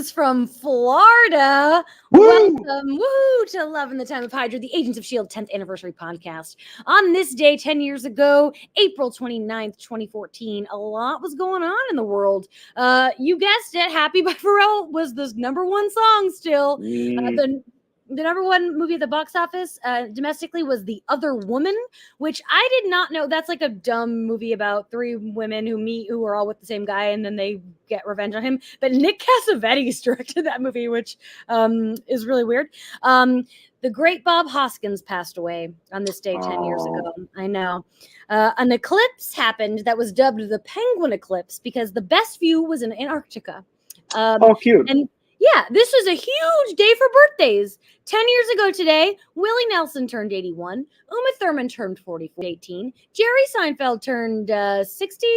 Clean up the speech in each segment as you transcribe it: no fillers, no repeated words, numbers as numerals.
Greetings from Florida. Woo! Welcome to Love in the Time of Hydra, the Agents of S.H.I.E.L.D. 10th anniversary podcast. On this day, 10 years ago, April 29th, 2014, a lot was going on in the world. You guessed it, Happy by Pharrell was the number one song still. The number one movie at the box office domestically was The Other Woman, which I did not know. That's like a dumb movie about three women who meet who are all with the same guy and then they get revenge on him. But Nick Cassavetes directed that movie, which is really weird. The great Bob Hoskins passed away on this day 10 years ago. I know. An eclipse happened that was dubbed the Penguin Eclipse because the best view was in Antarctica. Cute. And yeah, this was a huge day for birthdays. 10 years ago today, Willie Nelson turned 81. Uma Thurman turned 18. Jerry Seinfeld turned 60.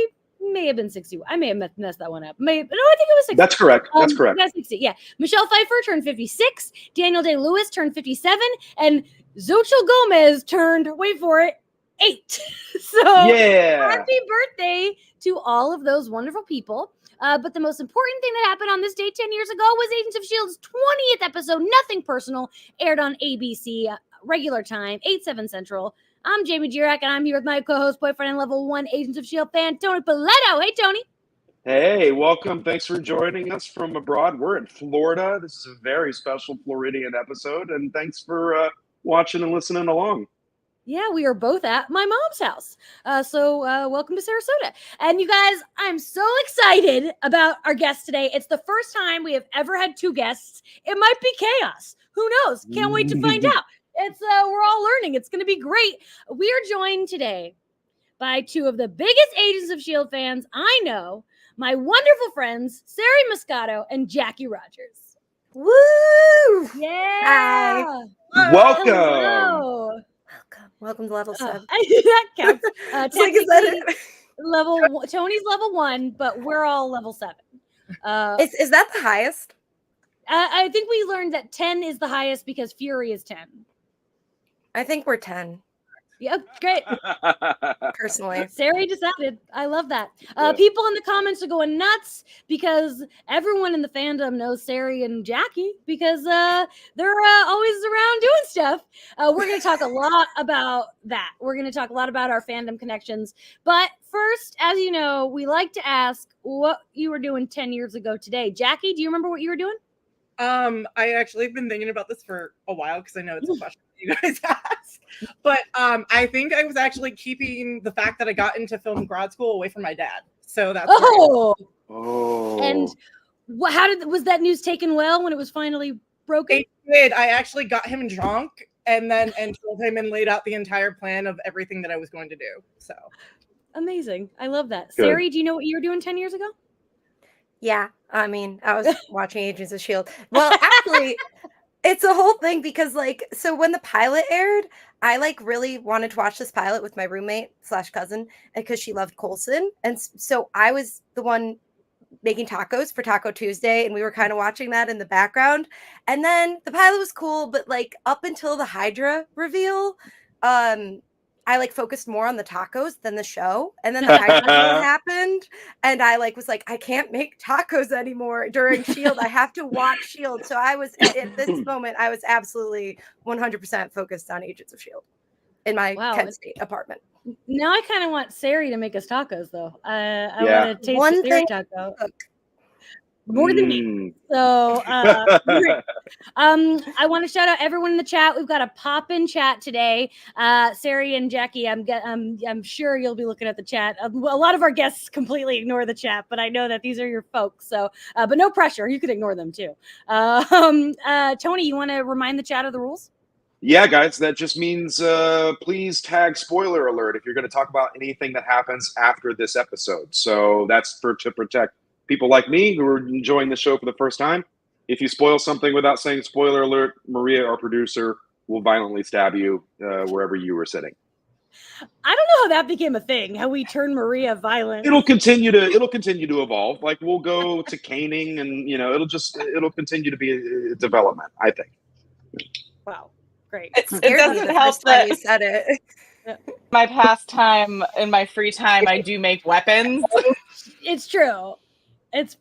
May have been 60. I may have messed that one up. No, I think it was 60. That's correct. That's correct. Yeah, 60. Yeah. Michelle Pfeiffer turned 56. Daniel Day-Lewis turned 57. And Xochitl Gomez turned, wait for it, 8. So yeah. Happy birthday to all of those wonderful people. But the most important thing that happened on this day 10 years ago was Agents of S.H.I.E.L.D.'s 20th episode, Nothing Personal, aired on ABC, regular time, 8/7 Central. I'm Jamie Jirak, and I'm here with my co-host, boyfriend, and level 1 Agents of S.H.I.E.L.D. fan, Tony Paletto. Hey, Tony. Hey, welcome. Thanks for joining us from abroad. We're in Florida. This is a very special Floridian episode, and thanks for watching and listening along. Yeah, we are both at my mom's house. So welcome to Sarasota. And you guys, I'm so excited about our guest today. It's the first time we have ever had 2 guests. It might be chaos. Who knows? Can't wait to find out. It's we're all learning. It's going to be great. We are joined today by 2 of the biggest Agents of S.H.I.E.L.D. fans I know, my wonderful friends, Sarie Moscato and Jackie Rogers. Woo! Yeah. Hi. Welcome. Hello. Welcome to level 7. That counts. It's like, is that it? Tony's level 1, but we're all level 7. Is that the highest? I think we learned that 10 is the highest because Fury is 10. I think we're 10. Yeah, great. Personally, Sarie decided. I love that. Yeah. People in the comments are going nuts because everyone in the fandom knows Sarie and Jackie because they're always around doing stuff. We're going to talk a lot about that. We're going to talk a lot about our fandom connections. But first, as you know, we like to ask what you were doing 10 years ago today. Jackie, do you remember what you were doing? I actually have been thinking about this for a while because I know it's a question you guys ask. But I think I was actually keeping the fact that I got into film grad school away from my dad. So that's And was that news taken well when it was finally broken? It did. I actually got him drunk and told him and laid out the entire plan of everything that I was going to do. So amazing. I love that. Good. Sarie, do you know what you were doing 10 years ago? yeah. I mean, I was watching Agents of S.H.I.E.L.D. Well, actually, it's a whole thing because, so when the pilot aired, I really wanted to watch this pilot with my roommate / cousin because she loved Coulson, and so I was the one making tacos for Taco Tuesday, and we were kind of watching that in the background. And then the pilot was cool, but up until the Hydra reveal, I focused more on the tacos than the show. And then the Hydra reveal happened. And I was I can't make tacos anymore during S.H.I.E.L.D. I have to watch S.H.I.E.L.D. So I was at this moment, I was absolutely 100% focused on Agents of S.H.I.E.L.D. in my Kent State apartment. Now I kind of want Sarie to make us tacos though. I want to taste One the thing Sarie taco. More than me. So I want to shout out everyone in the chat. We've got a pop-in chat today. Sarie and Jackie, I'm sure you'll be looking at the chat. A lot of our guests completely ignore the chat, but I know that these are your folks. So, but no pressure. You could ignore them too. Tony, you want to remind the chat of the rules? Yeah, guys, that just means please tag spoiler alert if you're going to talk about anything that happens after this episode. So that's to protect people like me who are enjoying the show for the first time. If you spoil something without saying spoiler alert, Maria, our producer, will violently stab you wherever you were sitting. I don't know how that became a thing, how we turned Maria violent. It'll continue to evolve. We'll go to caning and, it'll continue to be a development, I think. Wow. Great. It doesn't help that you said it. My pastime in my free time, I do make weapons. It's true. It's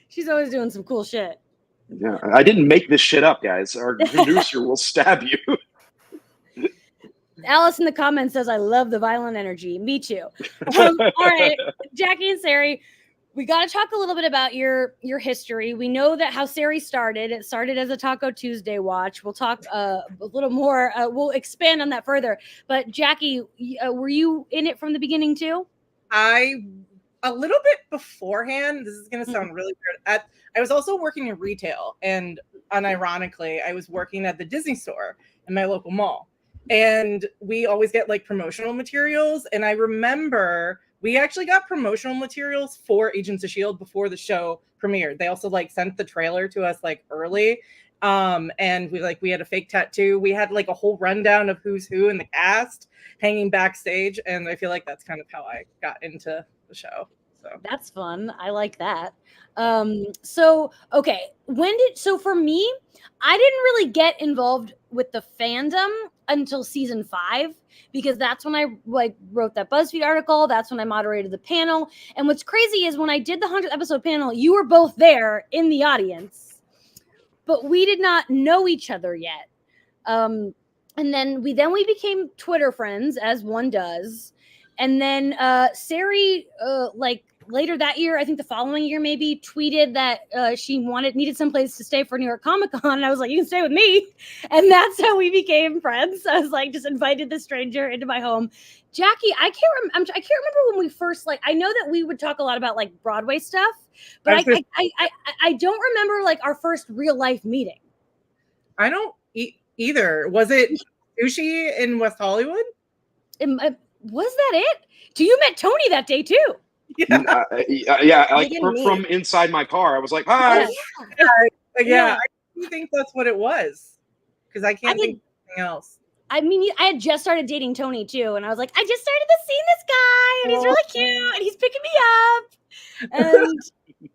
She's always doing some cool shit. Yeah, I didn't make this shit up, guys. Our producer will stab you. Alice in the comments says, I love the violent energy. Me too. All right, Jackie and Sarie, we got to talk a little bit about your history. We know that how Sarie started. It started as a Taco Tuesday watch. We'll talk a little more. We'll expand on that further. But Jackie, were you in it from the beginning too? A little bit beforehand. This is going to sound really weird. I was also working in retail, and unironically, I was working at the Disney store in my local mall. And we always get like promotional materials. And I remember we actually got promotional materials for Agents of S.H.I.E.L.D. before the show premiered. They also like sent the trailer to us like early. And we had a fake tattoo. We had like a whole rundown of who's who in the cast hanging backstage. And I feel like that's kind of how I got into the show. So that's fun. I like that. So for me, I didn't really get involved with the fandom until season 5, because that's when I like wrote that BuzzFeed article. That's when I moderated the panel. And what's crazy is when I did the 100th episode panel, you were both there in the audience, but we did not know each other yet. And then we became Twitter friends, as one does. And then Sarie, later that year, I think the following year maybe, tweeted that she needed some place to stay for New York Comic Con. And I was like, you can stay with me. And that's how we became friends. I was like, just invited the stranger into my home. Jackie, I can't remember when we first, I know that we would talk a lot about like Broadway stuff, but I don't remember like our first real life meeting. I don't either. Was it sushi in West Hollywood? Was that it? So you met Tony that day too? Yeah, like from inside my car, I was like, "Hi." I think that's what it was, because I can't think of anything else. I mean, I had just started dating Tony too, and I was like, I just started to see this guy, and he's really cute, and he's picking me up, and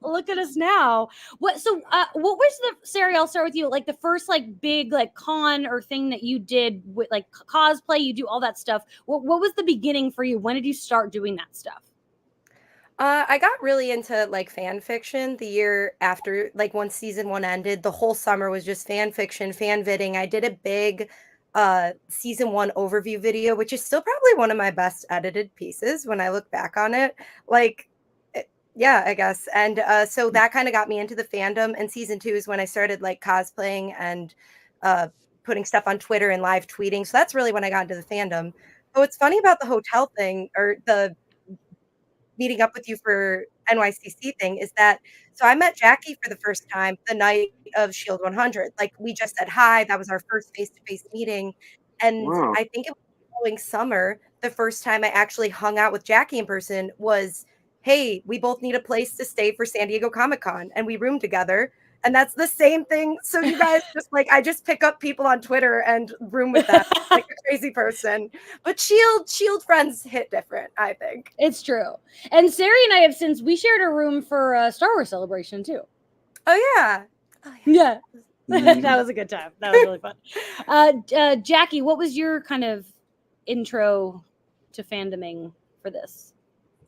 look at us now. What was Sarie? I'll start with you. Like the first like big like con or thing that you did with like cosplay, you do all that stuff. What was the beginning for you? When did you start doing that stuff? I got really into like fan fiction the year after, like once season 1 ended, the whole summer was just fan fiction, fan vitting. I did a big season 1 overview video, which is still probably one of my best edited pieces when I look back on it. Yeah, I guess. And so that kind of got me into the fandom. And season 2 is when I started like cosplaying and putting stuff on Twitter and live tweeting. So that's really when I got into the fandom. But what's funny about the hotel thing, or the meeting up with you for NYCC thing, is that so I met Jackie for the first time the night of S.H.I.E.L.D. 100. Like we just said hi. That was our first face-to-face meeting. And Wow. I think it was the following summer, the first time I actually hung out with Jackie in person was, hey, we both need a place to stay for San Diego Comic-Con, and we roomed together. And that's the same thing. So you guys just like, I just pick up people on Twitter and room with them like a crazy person. But Shield friends hit different, I think. It's true. And Sarie and I have since we shared a room for Star Wars Celebration too. Oh yeah. Yeah. That was a good time. That was really fun. Jackie, what was your kind of intro to fandoming for this?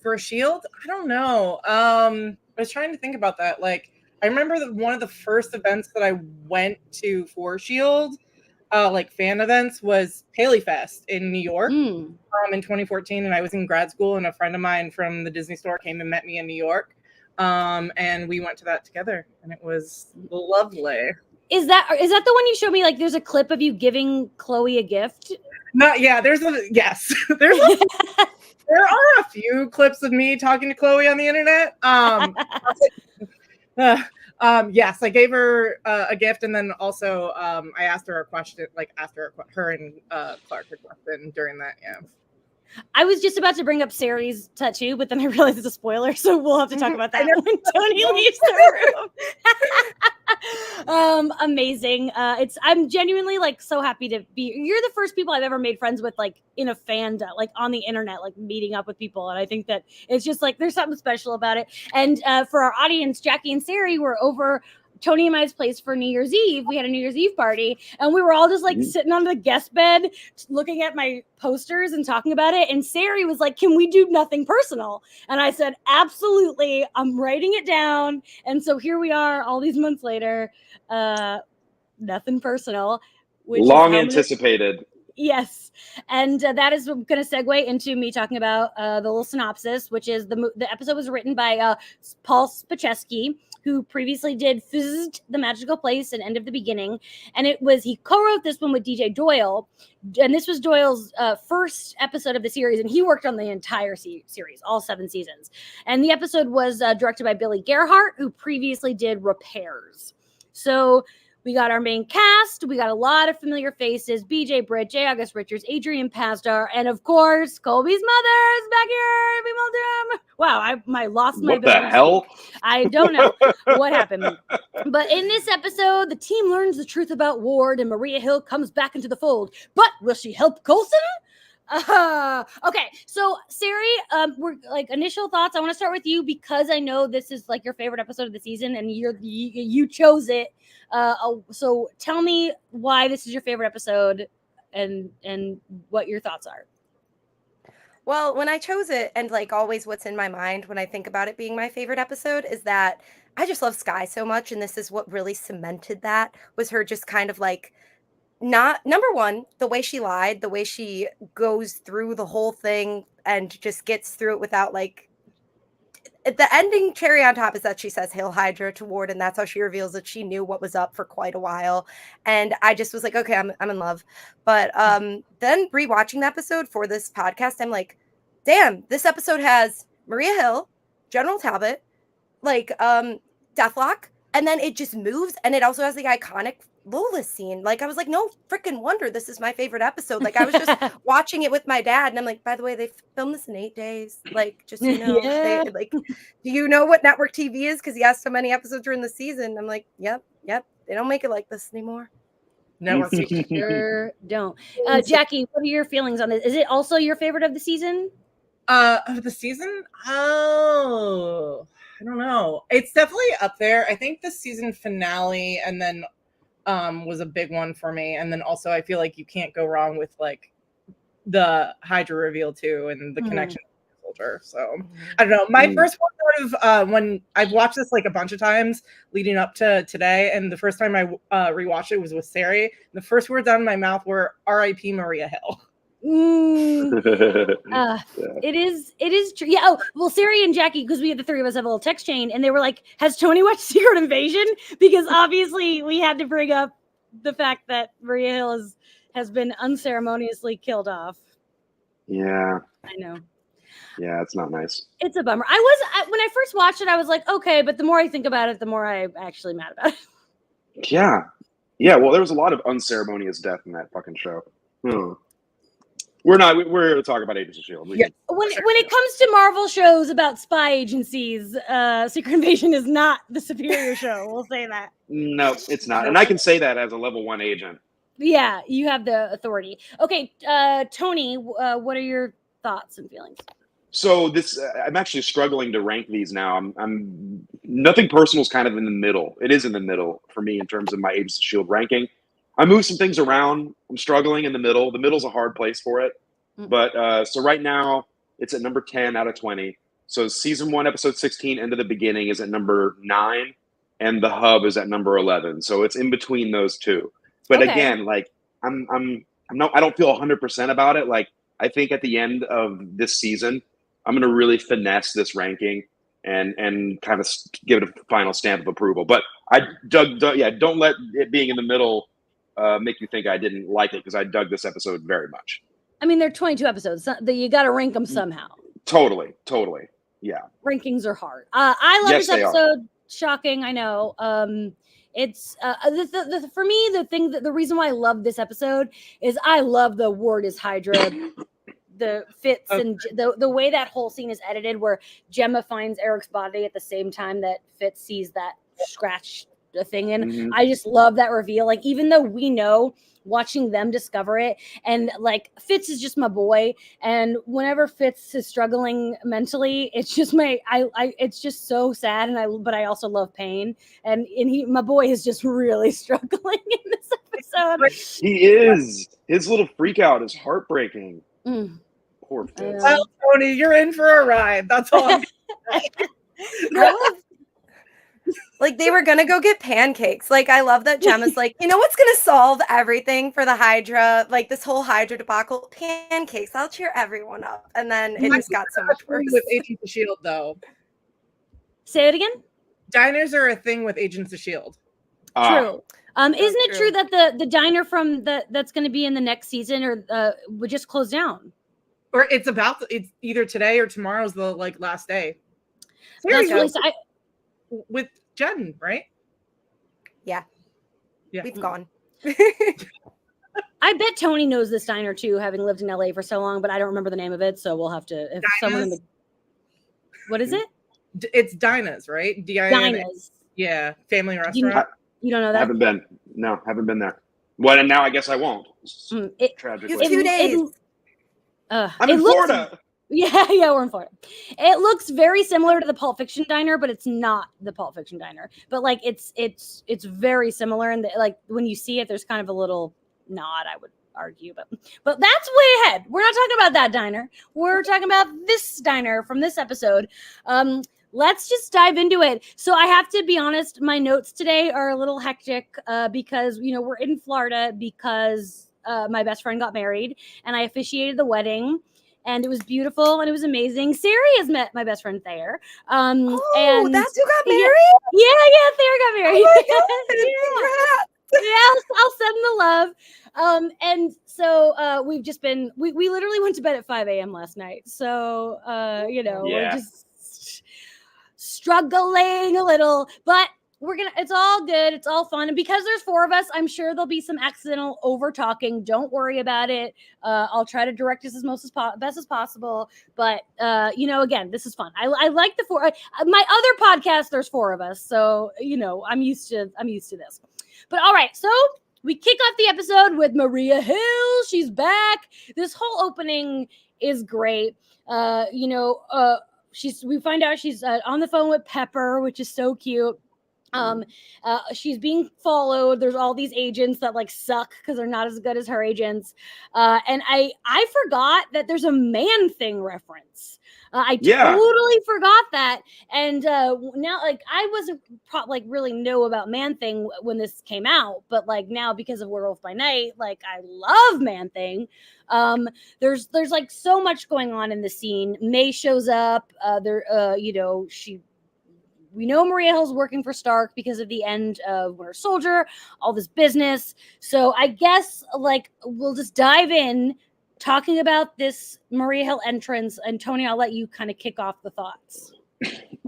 For S.H.I.E.L.D.? I don't know. I was trying to think about that. Like, I remember that one of the first events that I went to for S.H.I.E.L.D., like fan events, was Paley Fest in New York in 2014. And I was in grad school, and a friend of mine from the Disney store came and met me in New York. And we went to that together, and it was lovely. Is that the one you showed me? Like, there's a clip of you giving Chloe a gift? Yes. There are a few clips of me talking to Chloe on the internet. Yes, I gave her a gift, and then also I asked her a question, her and Clark a question during that. Yeah. I was just about to bring up Sarie's tattoo, but then I realized it's a spoiler, so we'll have to talk about that when Tony leaves the room. Amazing. I'm genuinely like so happy to be. You're the first people I've ever made friends with, like in a fandom, like on the internet, like meeting up with people, and I think that it's just like there's something special about it. And for our audience, Jackie and Sarie were over Tony and I's place for New Year's Eve. We had a New Year's Eve party, and we were all just like sitting on the guest bed, looking at my posters and talking about it. And Sarie was like, "Can we do nothing personal?" And I said, "Absolutely. I'm writing it down." And so here we are, all these months later. Nothing personal. Which long anticipated. Yes, and that is going to segue into me talking about the little synopsis, which is the episode was written by Paul Spacheski, who previously did Fizzed, The Magical Place, and End of the Beginning, and he co-wrote this one with DJ Doyle, and this was Doyle's first episode of the series, and he worked on the entire series, all 7 seasons, and the episode was directed by Billy Gerhardt, who previously did Repairs. So we got our main cast. We got a lot of familiar faces. BJ Britt, J. August Richards, Adrian Pasdar, and of course, Colby's mother is back here. Wow, I lost my ability. What the hell? I don't know what happened. But in this episode, the team learns the truth about Ward, and Maria Hill comes back into the fold. But will she help Coulson? Okay, so Sarie, we're like initial thoughts. I want to start with you because I know this is like your favorite episode of the season, and you chose it. So tell me why this is your favorite episode, and what your thoughts are. Well, when I chose it, and like always, what's in my mind when I think about it being my favorite episode is that I just love Skye so much, and this is what really cemented that was her just kind of like. Not number one, the way she lied, the way she goes through the whole thing and just gets through it without like the ending cherry on top is that she says Hail Hydra to Ward, and that's how she reveals that she knew what was up for quite a while. And I just was like, okay, I'm in love. But then rewatching the episode for this podcast, I'm like, damn, this episode has Maria Hill, General Talbot, like Deathlock, and then it just moves, and it also has the iconic Lola scene. Like I was like, no freaking wonder this is my favorite episode. Like I was just watching it with my dad, and I'm like, by the way, they filmed this in 8 days. Like, just Yeah. they like, do you know what network TV is? Because he has so many episodes during the season. I'm like, yep. They don't make it like this anymore. Network TV. Sure don't. Jackie, what are your feelings on this? Is it also your favorite of the season? Of the season? Oh, I don't know. It's definitely up there. I think the season finale and then was a big one for me. And then also I feel like you can't go wrong with like the Hydra reveal too and the connection with the soldier. So I don't know. My first one sort of when I've watched this like a bunch of times leading up to today, and the first time I rewatched it was with Sarie. The first words out of my mouth were R.I.P. Maria Hill. It is true. Yeah. Oh, well, Sarie and Jackie, because we had the 3 of us have a little text chain, and they were like, "Has Tony watched Secret Invasion?" Because obviously we had to bring up the fact that Maria Hill has been unceremoniously killed off. Yeah, I know. Yeah, it's not nice. It's a bummer. When I first watched it, I was like, okay, but the more I think about it, the more I'm actually mad about it. Yeah. Well, there was a lot of unceremonious death in that fucking show. We're here to talk about Agents of S.H.I.E.L.D. When it comes to Marvel shows about spy agencies, Secret Invasion is not the superior show. We'll say that. No, it's not. And I can say that as a level 1 agent. Yeah, you have the authority. Okay, Tony, what are your thoughts and feelings? So I'm actually struggling to rank these now. I'm nothing personal is kind of in the middle. It is in the middle for me in terms of my Agents of S.H.I.E.L.D. ranking. I moved some things around. I'm struggling in the middle. The middle's a hard place for it. But so right now it's at number 10 out of 20. So season 1, episode 16, End of the Beginning is at number 9, and The Hub is at number 11. So it's in between those two. But again, like I don't feel 100% about it. Like I think at the end of this season, I'm going to really finesse this ranking and kind of give it a final stamp of approval. But don't let it being in the middle make you think I didn't like it, because I dug this episode very much. I mean, there are 22 episodes. You got to rank them somehow. Totally. Yeah. Rankings are hard. I love this episode. Shocking, I know. It's for me, the reason why I love this episode is I love the Ward is Hydra. The Fitz and the way that whole scene is edited, where Gemma finds Eric's body at the same time that Fitz sees that scratch thing. And Mhm. I just love that reveal. Like, even though we know, watching them discover it, and like Fitz is just my boy, and whenever Fitz is struggling mentally, it's just it's just so sad, but I also love pain, and my boy is just really struggling in this episode. He is. His little freak out is heartbreaking. Mm. Poor Fitz. Well, Tony, you're in for a ride. That's all. I'm Like, they were gonna go get pancakes. Like, I love that Gemma's like, you know what's gonna solve everything for the Hydra, like this whole Hydra debacle? Pancakes. I'll cheer everyone up. And then it just got so much worse. with Agents of Shield, though. Say it again. Diners are a thing with Agents of Shield. True. Isn't it true. true that the diner from that's going to be in the next season or would just close down? Or it's either today or tomorrow's the like last day. That's really With Jen, right? Yeah. Yeah. We've gone. I bet Tony knows this diner too, having lived in LA for so long, but I don't remember the name of it, so we'll have to. If someone in the, what is it? It's Dinah's, right? Dinah's. Yeah, family restaurant. You don't know that? Haven't been there. Well, and now I guess I won't. Tragically. You have 2 days. I'm in Florida. Yeah, we're in Florida. It looks very similar to the Pulp Fiction diner, but it's not the Pulp Fiction diner. But like it's very similar, and like when you see it, there's kind of a little nod, I would argue, but that's way ahead. We're not talking about that diner. We're talking about this diner from this episode. Let's just dive into it. So I have to be honest, my notes today are a little hectic because we're in Florida because my best friend got married, and I officiated the wedding. And it was beautiful and it was amazing. Sarie has met my best friend Thayer. And that's who got married? Yeah, Thayer got married. Oh my yeah, I'll send the love. And so we've just been, we literally went to bed at 5 a.m. last night. So, we're just struggling a little, but it's all good. It's all fun. And because there's 4 of us, I'm sure there'll be some accidental over talking. Don't worry about it. I'll try to direct us as best as possible. But, again, this is fun. I like the 4. My other podcast, there's 4 of us. So, I'm used to this. But all right. So we kick off the episode with Maria Hill. She's back. This whole opening is great. We find out she's on the phone with Pepper, which is so cute. She's being followed. There's all these agents that like suck because they're not as good as her agents. And I forgot that there's a Man Thing reference. I totally forgot that. And now, like, I wasn't really know about Man Thing when this came out, but like now because of Werewolf by Night, like I love Man Thing. There's like so much going on in the scene. May shows up. We know Maria Hill's working for Stark because of the end of Winter Soldier, all this business. So I guess like we'll just dive in talking about this Maria Hill entrance. And Tony, I'll let you kind of kick off the thoughts.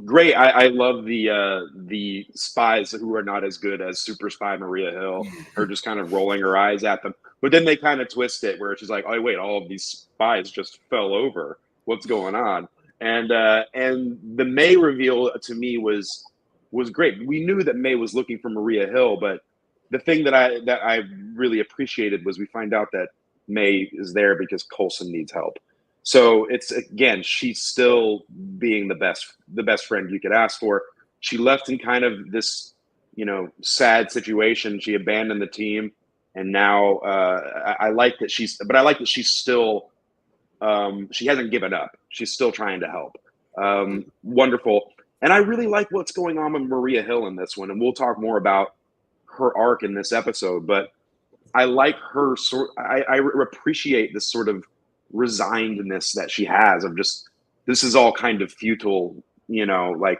Great. I love the spies who are not as good as super spy Maria Hill. Her just kind of rolling her eyes at them. But then they kind of twist it where she's like, oh, wait, all of these spies just fell over. What's going on? And the May reveal to me was great. We knew that May was looking for Maria Hill, but the thing that I really appreciated was we find out that May is there because Coulson needs help. So it's, again, she's still being the best friend you could ask for. She left in kind of this, sad situation. She abandoned the team, and now I like that she's still. She hasn't given up. She's still trying to help. Wonderful. And I really like what's going on with Maria Hill in this one. And we'll talk more about her arc in this episode. But I like her I appreciate this sort of resignedness that she has of just, this is all kind of futile, like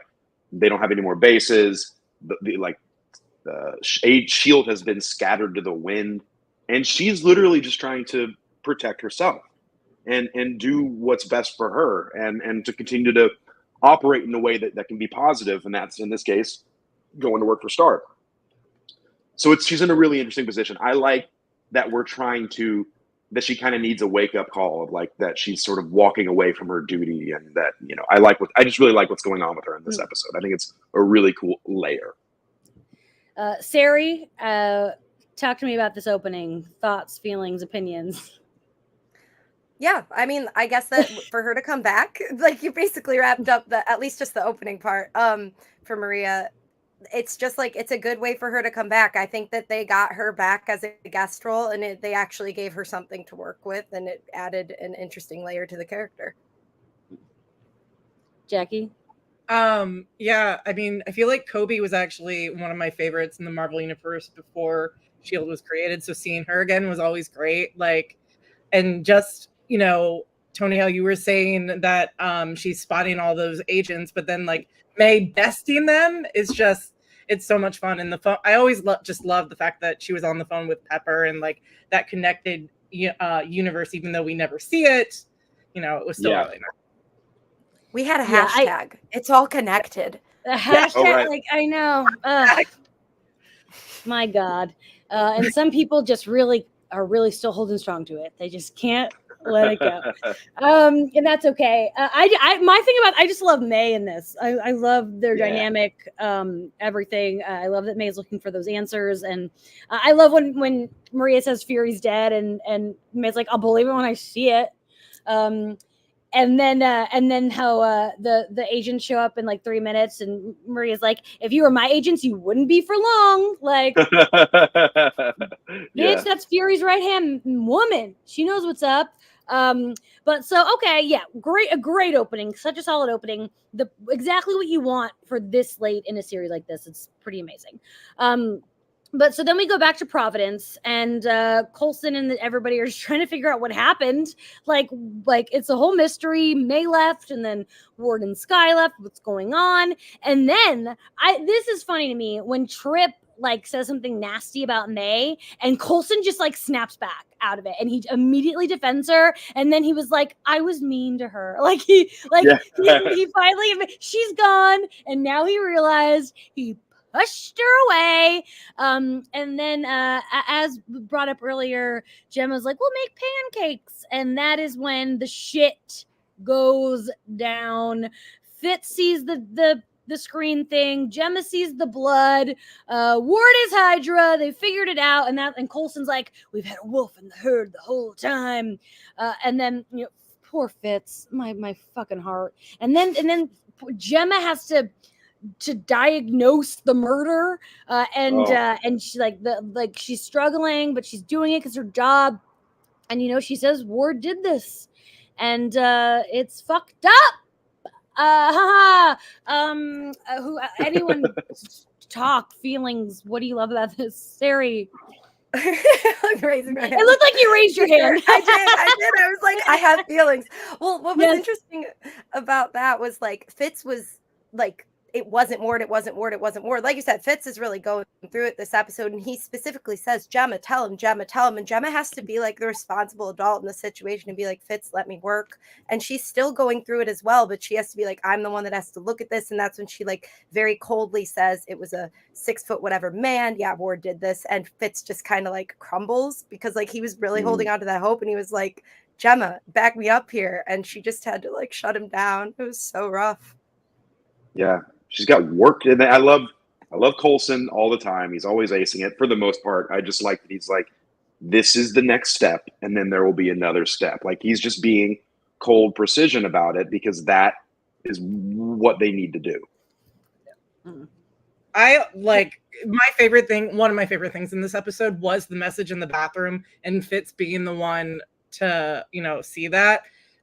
they don't have any more bases. The shield has been scattered to the wind. And she's literally just trying to protect herself. And do what's best for her and to continue to operate in a way that can be positive. And that's, in this case, going to work for Stark. So she's in a really interesting position. I like that that she kind of needs a wake up call of like that she's sort of walking away from her duty, and that, I just really like what's going on with her in this episode. I think it's a really cool layer. Sarie, talk to me about this opening. Thoughts, feelings, opinions. Yeah, I mean, I guess that for her to come back, like you basically wrapped up at least just the opening part. For Maria, it's just like it's a good way for her to come back. I think that they got her back as a guest role, and they actually gave her something to work with, and it added an interesting layer to the character. Jackie? Yeah, I mean, I feel like Kobe was actually one of my favorites in the Marvel universe before Shield was created. So seeing her again was always great. Like, and just, Tony, how you were saying that she's spotting all those agents, but then like May besting them is just, it's so much fun. And the phone, I always just love the fact that she was on the phone with Pepper and like that connected universe, even though we never see it, it was still really nice. We had a hashtag. It's all connected. The hashtag, right. like, I know. My God. And some people just are really still holding strong to it. They just can't let it go. And that's okay. My thing about, I just love May in this. I love their dynamic, everything. I love that May is looking for those answers. And I love when Maria says Fury's dead and May's like, I'll believe it when I see it. And then how the agents show up in like 3 minutes, and Maria's like, "If you were my agents, you wouldn't be for long." Like, bitch, that's Fury's right hand woman. She knows what's up. But so okay, yeah, a great opening, such a solid opening. Exactly what you want for this late in a series like this. It's pretty amazing. But so then we go back to Providence, and Coulson and everybody are just trying to figure out what happened. Like it's a whole mystery. May left, and then Ward and Skye left. What's going on? And then this is funny to me when Trip like says something nasty about May, and Coulson just like snaps back out of it, and he immediately defends her. And then he was like, "I was mean to her." Like he finally, she's gone, and now he realized he pushed her away. And then as brought up earlier, Gemma's like, we'll make pancakes. And that is when the shit goes down. Fitz sees the screen thing. Gemma sees the blood. Ward is Hydra. They figured it out. And Coulson's like, we've had a wolf in the herd the whole time. And then, poor Fitz, my fucking heart. And then Gemma has to diagnose the murder, and she she's struggling, but she's doing it because her job. And she says Ward did this, and it's fucked up. Who anyone talk feelings? What do you love about this, Sarie? I'm raising my hand. It looked like you raised your hand. I did. I was like, I have feelings. Well, what was interesting about that was like Fitz was like, it wasn't Ward. Like you said, Fitz is really going through it this episode, and he specifically says, Gemma, tell him. And Gemma has to be like the responsible adult in the situation and be like, Fitz, let me work. And she's still going through it as well, but she has to be like, I'm the one that has to look at this. And that's when she like very coldly says it was a 6 foot whatever man. Yeah, Ward did this. And Fitz just kind of like crumbles because like he was really holding on to that hope, and he was like, Gemma, back me up here. And she just had to like shut him down. It was so rough. Yeah. She's got work, and I love Coulson all the time. He's always acing it for the most part. I just like that he's like, this is the next step, and then there will be another step. Like he's just being cold precision about it because that is what they need to do. I like my favorite thing. One of my favorite things in this episode was the message in the bathroom, and Fitz being the one to see that.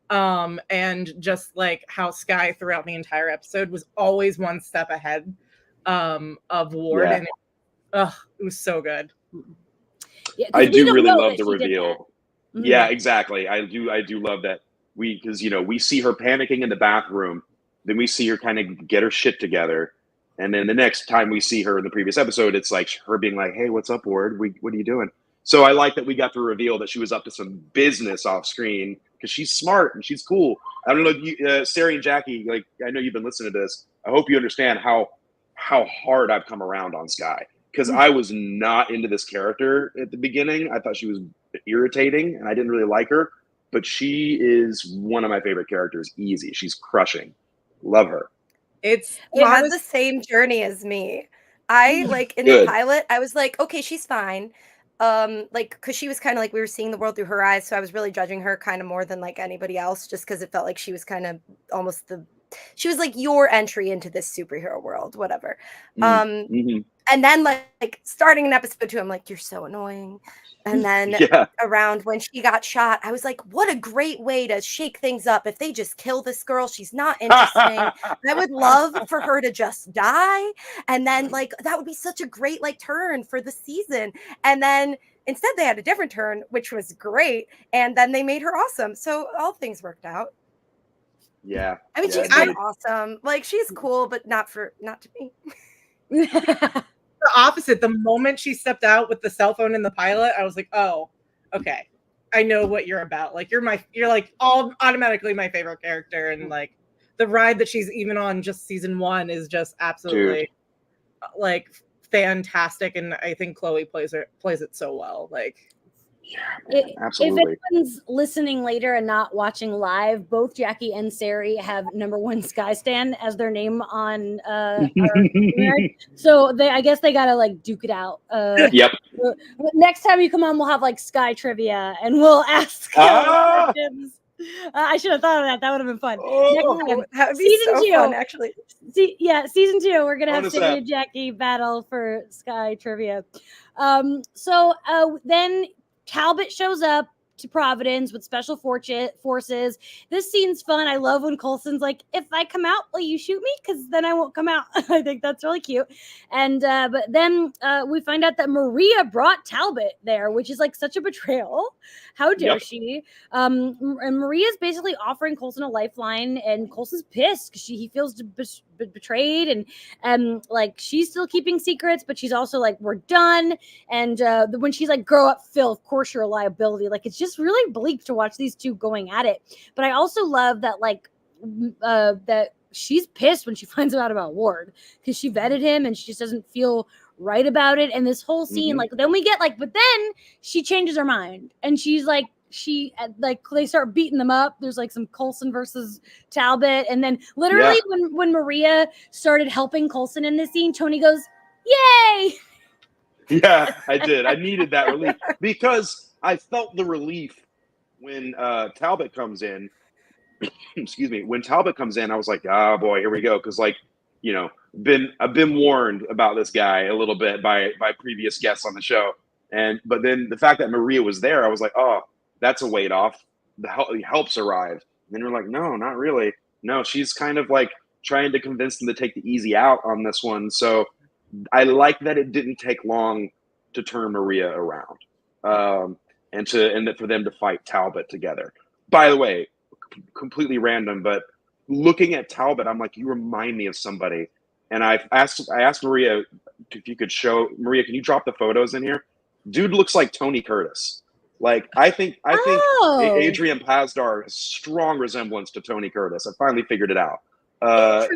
And just like how Skye throughout the entire episode was always one step ahead of Ward, and it was so good. Yeah, I do really love the reveal. Mm-hmm. Yeah, exactly. I do love that because we see her panicking in the bathroom, then we see her kind of get her shit together, and then the next time we see her in the previous episode, it's like her being like, "Hey, what's up, Ward? What are you doing?" So I like that we got to reveal that she was up to some business off screen because she's smart and she's cool. I don't know if you, Sarie and Jackie, like I know you've been listening to this. I hope you understand how hard I've come around on Skye because I was not into this character at the beginning. I thought she was irritating and I didn't really like her, but she is one of my favorite characters. Easy, she's crushing. Love her. You have the same journey as me. I like in the Good. pilot, I was like, okay, she's fine. Like, because she was kind of like we were seeing the world through her eyes, so I was really judging her kind of more than like anybody else, just because it felt like she was kind of almost she was like your entry into this superhero world, whatever. Um, Mm-hmm. and then like starting in episode 2, I'm like, you're so annoying. And then Yeah. around when she got shot, I was like, what a great way to shake things up. If they just kill this girl, she's not interesting. I would love for her to just die. And then like that would be such a great like turn for the season. And then instead they had a different turn, which was great. And then they made her awesome. So all things worked out. Yeah. I mean, Yeah, she's been indeed. awesome. Like she's cool, but not to me. The opposite. The moment she stepped out with the cell phone in the pilot, I was like, oh, okay. I know what you're about. Like you're like all automatically my favorite character. And like the ride that she's even on just season 1 is just absolutely like fantastic. And I think Chloe plays it so well. Like Yeah, man, If absolutely. anyone's listening later and not watching live, both Jackie and Sarie have #1 Sky Stan as their name on our so I guess they gotta like duke it out. Yep. Next time you come on, we'll have like Sky trivia and we'll ask questions. I should have thought of that. That would have been fun. Oh, That would be Season so 2. fun, actually. Season 2, we're gonna have Bonus Sarie app. and Jackie battle for Sky trivia. Then Talbot shows up to Providence with special forces. This scene's fun. I love when Coulson's like, if I come out, will you shoot me? Because then I won't come out. I think that's really cute. And but then we find out that Maria brought Talbot there, which is like such a betrayal. How dare she? And Maria's basically offering Coulson a lifeline, and Coulson's pissed because he feels betrayed, and like she's still keeping secrets, but she's also like, we're done. And when she's like, grow up, Phil, of course you're a liability. Like it's just really bleak to watch these two going at it. But I also love that like that she's pissed when she finds out about Ward, because she vetted him and she just doesn't feel right about it. And this whole scene, like then we get like, but then she changes her mind and she's like, they start beating them up. There's like some Coulson versus Talbot, and then literally when Maria started helping Coulson in this scene, Tony goes, "Yay!" Yeah, I did. I needed that relief because I felt the relief when Talbot comes in. Excuse me. When Talbot comes in, I was like, "Oh boy, here we go." Because like, I've been warned about this guy a little bit by previous guests on the show, but then the fact that Maria was there, I was like, "Oh, that's a weight off. The help's arrived." And then we're like, "No, not really. No, she's kind of like trying to convince them to take the easy out on this one." So I like that it didn't take long to turn Maria around, and for them to fight Talbot together. By the way, completely random, but looking at Talbot, I'm like, you remind me of somebody. And I asked Maria if you could show Maria. Can you drop the photos in here? Dude looks like Tony Curtis. Like I think Adrian Pasdar has strong resemblance to Tony Curtis. I finally figured it out.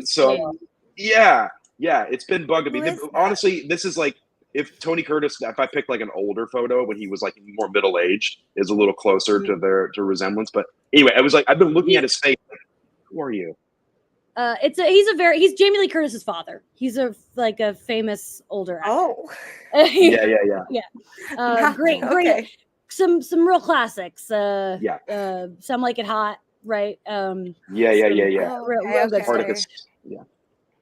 So yeah, it's been bugging me. Honestly, this is like if Tony Curtis, if I picked like an older photo when he was like more middle aged, is a little closer to resemblance. But anyway, I was like, I've been looking at his face. Like, who are you? He's Jamie Lee Curtis's father. He's a famous older actor. Oh, yeah. Great. Okay. Some real classics. Some Like It Hot, right? Yeah. Real good Part of stuff.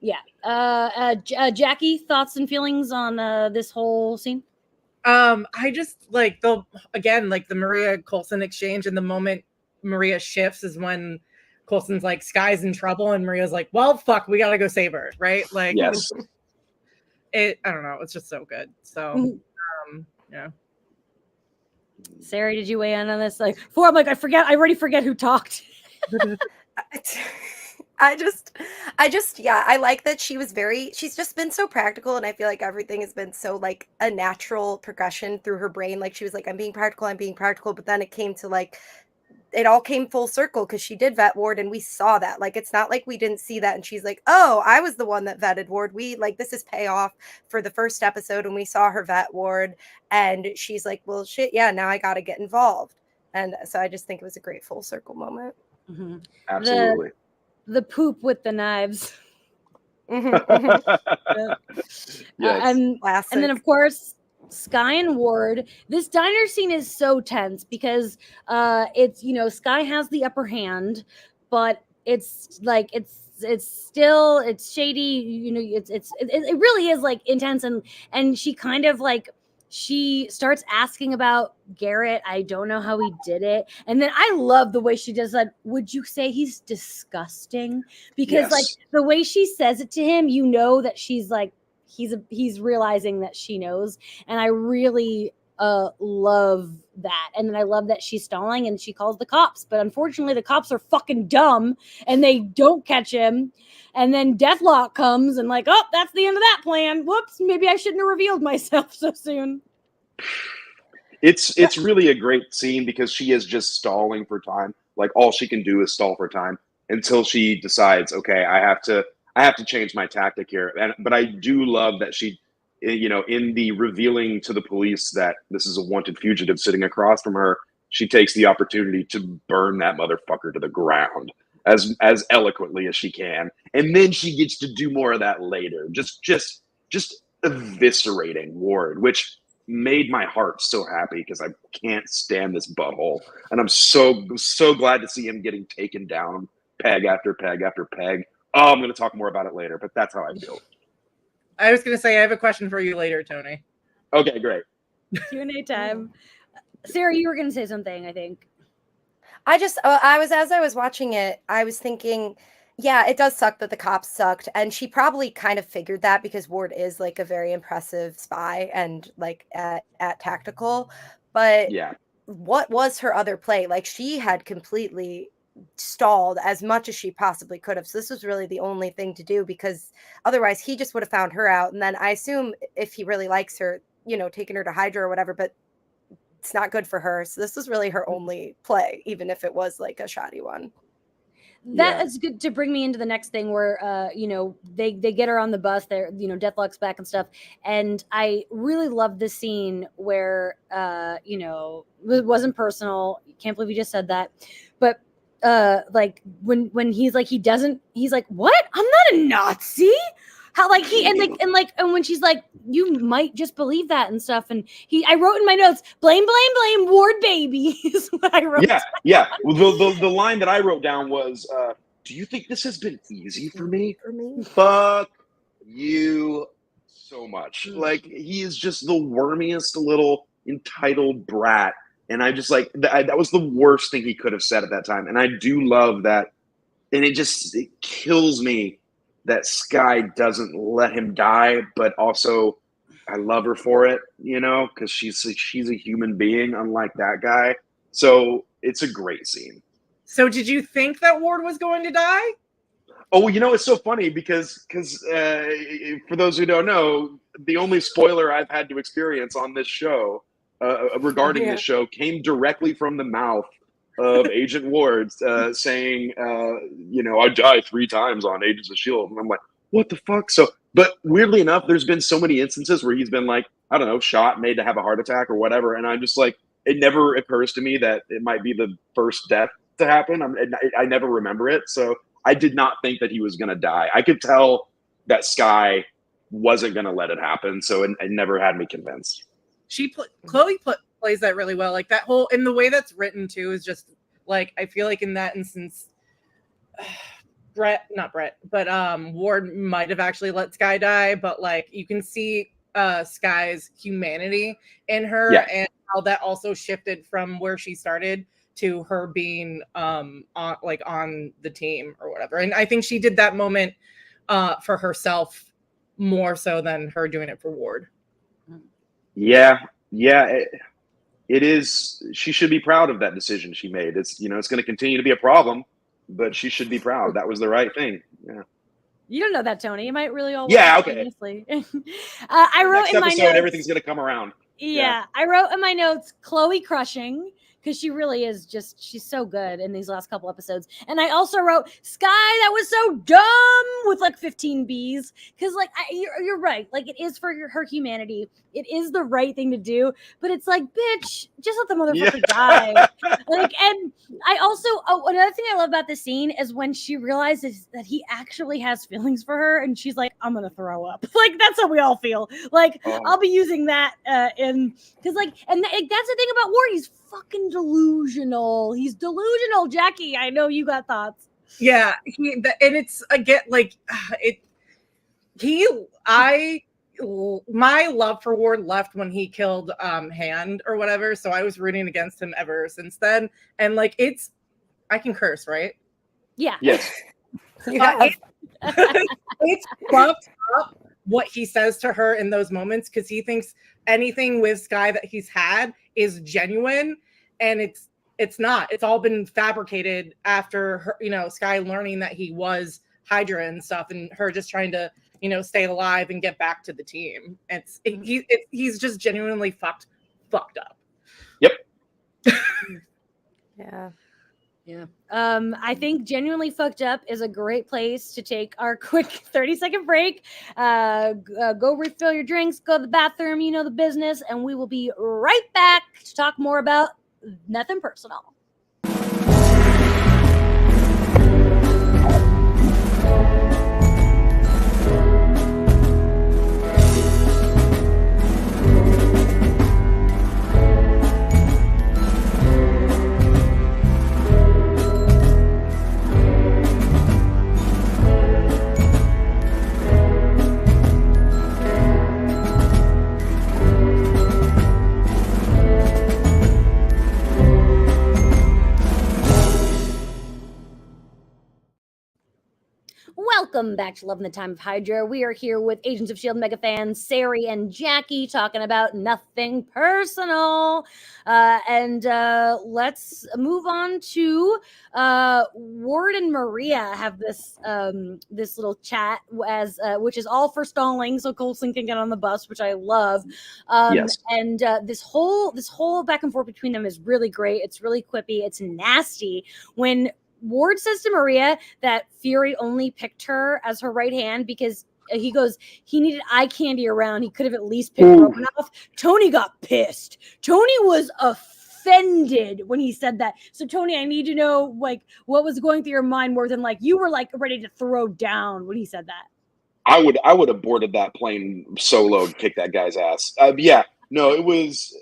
this, Jackie, thoughts and feelings on this whole scene? I just like the Maria Coulson exchange, and the moment Maria shifts is when Coulson's like, Sky's in trouble, and Maria's like, well, fuck, we gotta go save her, right? Like, yes. I don't know, it's just so good. So yeah. Sarie, did you weigh in on this? Like, before I'm like, I already forget who talked. I like that she's just been so practical, and I feel like everything has been so like a natural progression through her brain. Like she was like, I'm being practical, but then it came to like, it all came full circle because she did vet Ward, and we saw that. Like, it's not like we didn't see that, and she's like, oh, I was the one that vetted Ward. We like, this is payoff for the first episode when we saw her vet Ward, and she's like, well, shit, yeah, now I gotta get involved. And so I just think it was a great full circle moment. Absolutely. The poop with the knives. Yes. And then of course Sky and Ward. This diner scene is so tense because it's Sky has the upper hand, but it's like it's still it's shady. It really is like intense, and she kind of like she starts asking about Garrett. I don't know how he did it. And then I love the way she does that. Would you say he's disgusting? Because like Yes. the way she says it to him, that she's like he's realizing that she knows. And I really love that. And then I love that she's stalling and she calls the cops. But unfortunately the cops are fucking dumb and they don't catch him. And then Deathlock comes and like, oh, that's the end of that plan. Whoops, maybe I shouldn't have revealed myself so soon. It's really a great scene because she is just stalling for time. Like all she can do is stall for time until she decides, okay, I have to change my tactic here. But I do love that she, in the revealing to the police that this is a wanted fugitive sitting across from her, she takes the opportunity to burn that motherfucker to the ground as eloquently as she can, and then she gets to do more of that later. Just eviscerating Ward, which made my heart so happy because I can't stand this butthole, and I'm so glad to see him getting taken down peg after peg after peg. Oh, I'm going to talk more about it later, but that's how I feel. I was going to say I have a question for you later, Tony. Okay, great. Q&A time. Sarah, you were going to say something, I think. As I was watching it, I was thinking, yeah, it does suck that the cops sucked. And she probably kind of figured that because Ward is like a very impressive spy and like at tactical. But Yeah. what was her other play? Like she had completely stalled as much as she possibly could have. So this was really the only thing to do because otherwise he just would have found her out. And then I assume if he really likes her, taking her to Hydra or whatever, but it's not good for her. So this was really her only play, even if it was like a shoddy one. That is good to bring me into the next thing where they get her on the bus there, Deathlock's back and stuff. And I really love the scene where it wasn't personal. Can't believe you just said that. But like when he's like he's like, what? I'm not a Nazi. How like he and when she's like, you might just believe that and stuff. And I wrote in my notes, blame Ward baby is what I wrote. Yeah. Well, the line that I wrote down was, do you think this has been easy for me? Fuck you so much. Like he is just the wormiest little entitled brat. And I just like that was the worst thing he could have said at that time. And I do love that. And it kills me that Sky doesn't let him die, but also I love her for it, because she's a human being, unlike that guy. So it's a great scene. So did you think that Ward was going to die? Oh, it's so funny because for those who don't know, the only spoiler I've had to experience on this show regarding this show came directly from the mouth of Agent Ward saying, I die 3 times on Agents of S.H.I.E.L.D. And I'm like, what the fuck? So, but weirdly enough, there's been so many instances where he's been like, I don't know, shot, made to have a heart attack or whatever. And I'm just like, it never occurs to me that it might be the first death to happen. I never remember it. So I did not think that he was going to die. I could tell that Sky wasn't going to let it happen. So it never had me convinced. Chloe plays that really well. Like that whole, and the way that's written too is just like, I feel like in that instance, Ward might have actually let Sky die, but like you can see Sky's humanity in her and how that also shifted from where she started to her being on the team or whatever. And I think she did that moment for herself more so than her doing it for Ward. Yeah. It is. She should be proud of that decision she made. It's it's going to continue to be a problem, but she should be proud. That was the right thing. Yeah. You don't know that, Tony. You might really all. Yeah. Okay. Honestly. I wrote next in my episode, notes. Everything's going to come around. Yeah, I wrote in my notes, Chloe crushing, because she really is she's so good in these last couple episodes. And I also wrote Sky, that was so dumb, with like 15 Bs, because like you're right, like it is for her humanity. it is the right thing to do, but it's like, bitch, just let the motherfucker Yeah. die. Like, and I also, another thing I love about this scene is when she realizes that he actually has feelings for her, and she's like, I'm gonna throw up. Like, that's how we all feel. Like, I'll be using that because like, and that's the thing about Ward. He's fucking delusional. He's delusional. Jackie, I know you got thoughts. Yeah, and it's again like my love for Ward left when he killed Hand or whatever, so I was rooting against him ever since then. And like I can curse, right? Yeah. Yes. It's fucked up what he says to her in those moments because he thinks anything with Sky that he's had is genuine, and it's not. It's all been fabricated after her, Sky learning that he was Hydra and stuff, and her just trying to, stay alive and get back to the team. He's just genuinely fucked up. Yep. Yeah. Yeah. I think genuinely fucked up is a great place to take our quick 30-second break. Go refill your drinks, go to the bathroom, you know the business, and we will be right back to talk more about nothing personal. Welcome back to Loving the Time of Hydra. We are here with Agents of S.H.I.E.L.D. mega fans Sarie and Jackie talking about nothing personal. Let's move on to Ward and Maria have this this little chat which is all for stalling, so Coulson can get on the bus, which I love. Yes. And this whole back and forth between them is really great. It's really quippy. It's nasty when Ward says to Maria that Fury only picked her as her right hand because he goes, he needed eye candy around. He could have at least picked Romanoff. Tony got pissed. Tony was offended when he said that. So Tony, I need to know like what was going through your mind more than like you were like ready to throw down when he said that. I would have boarded that plane solo and kicked that guy's ass. Yeah, no, it was.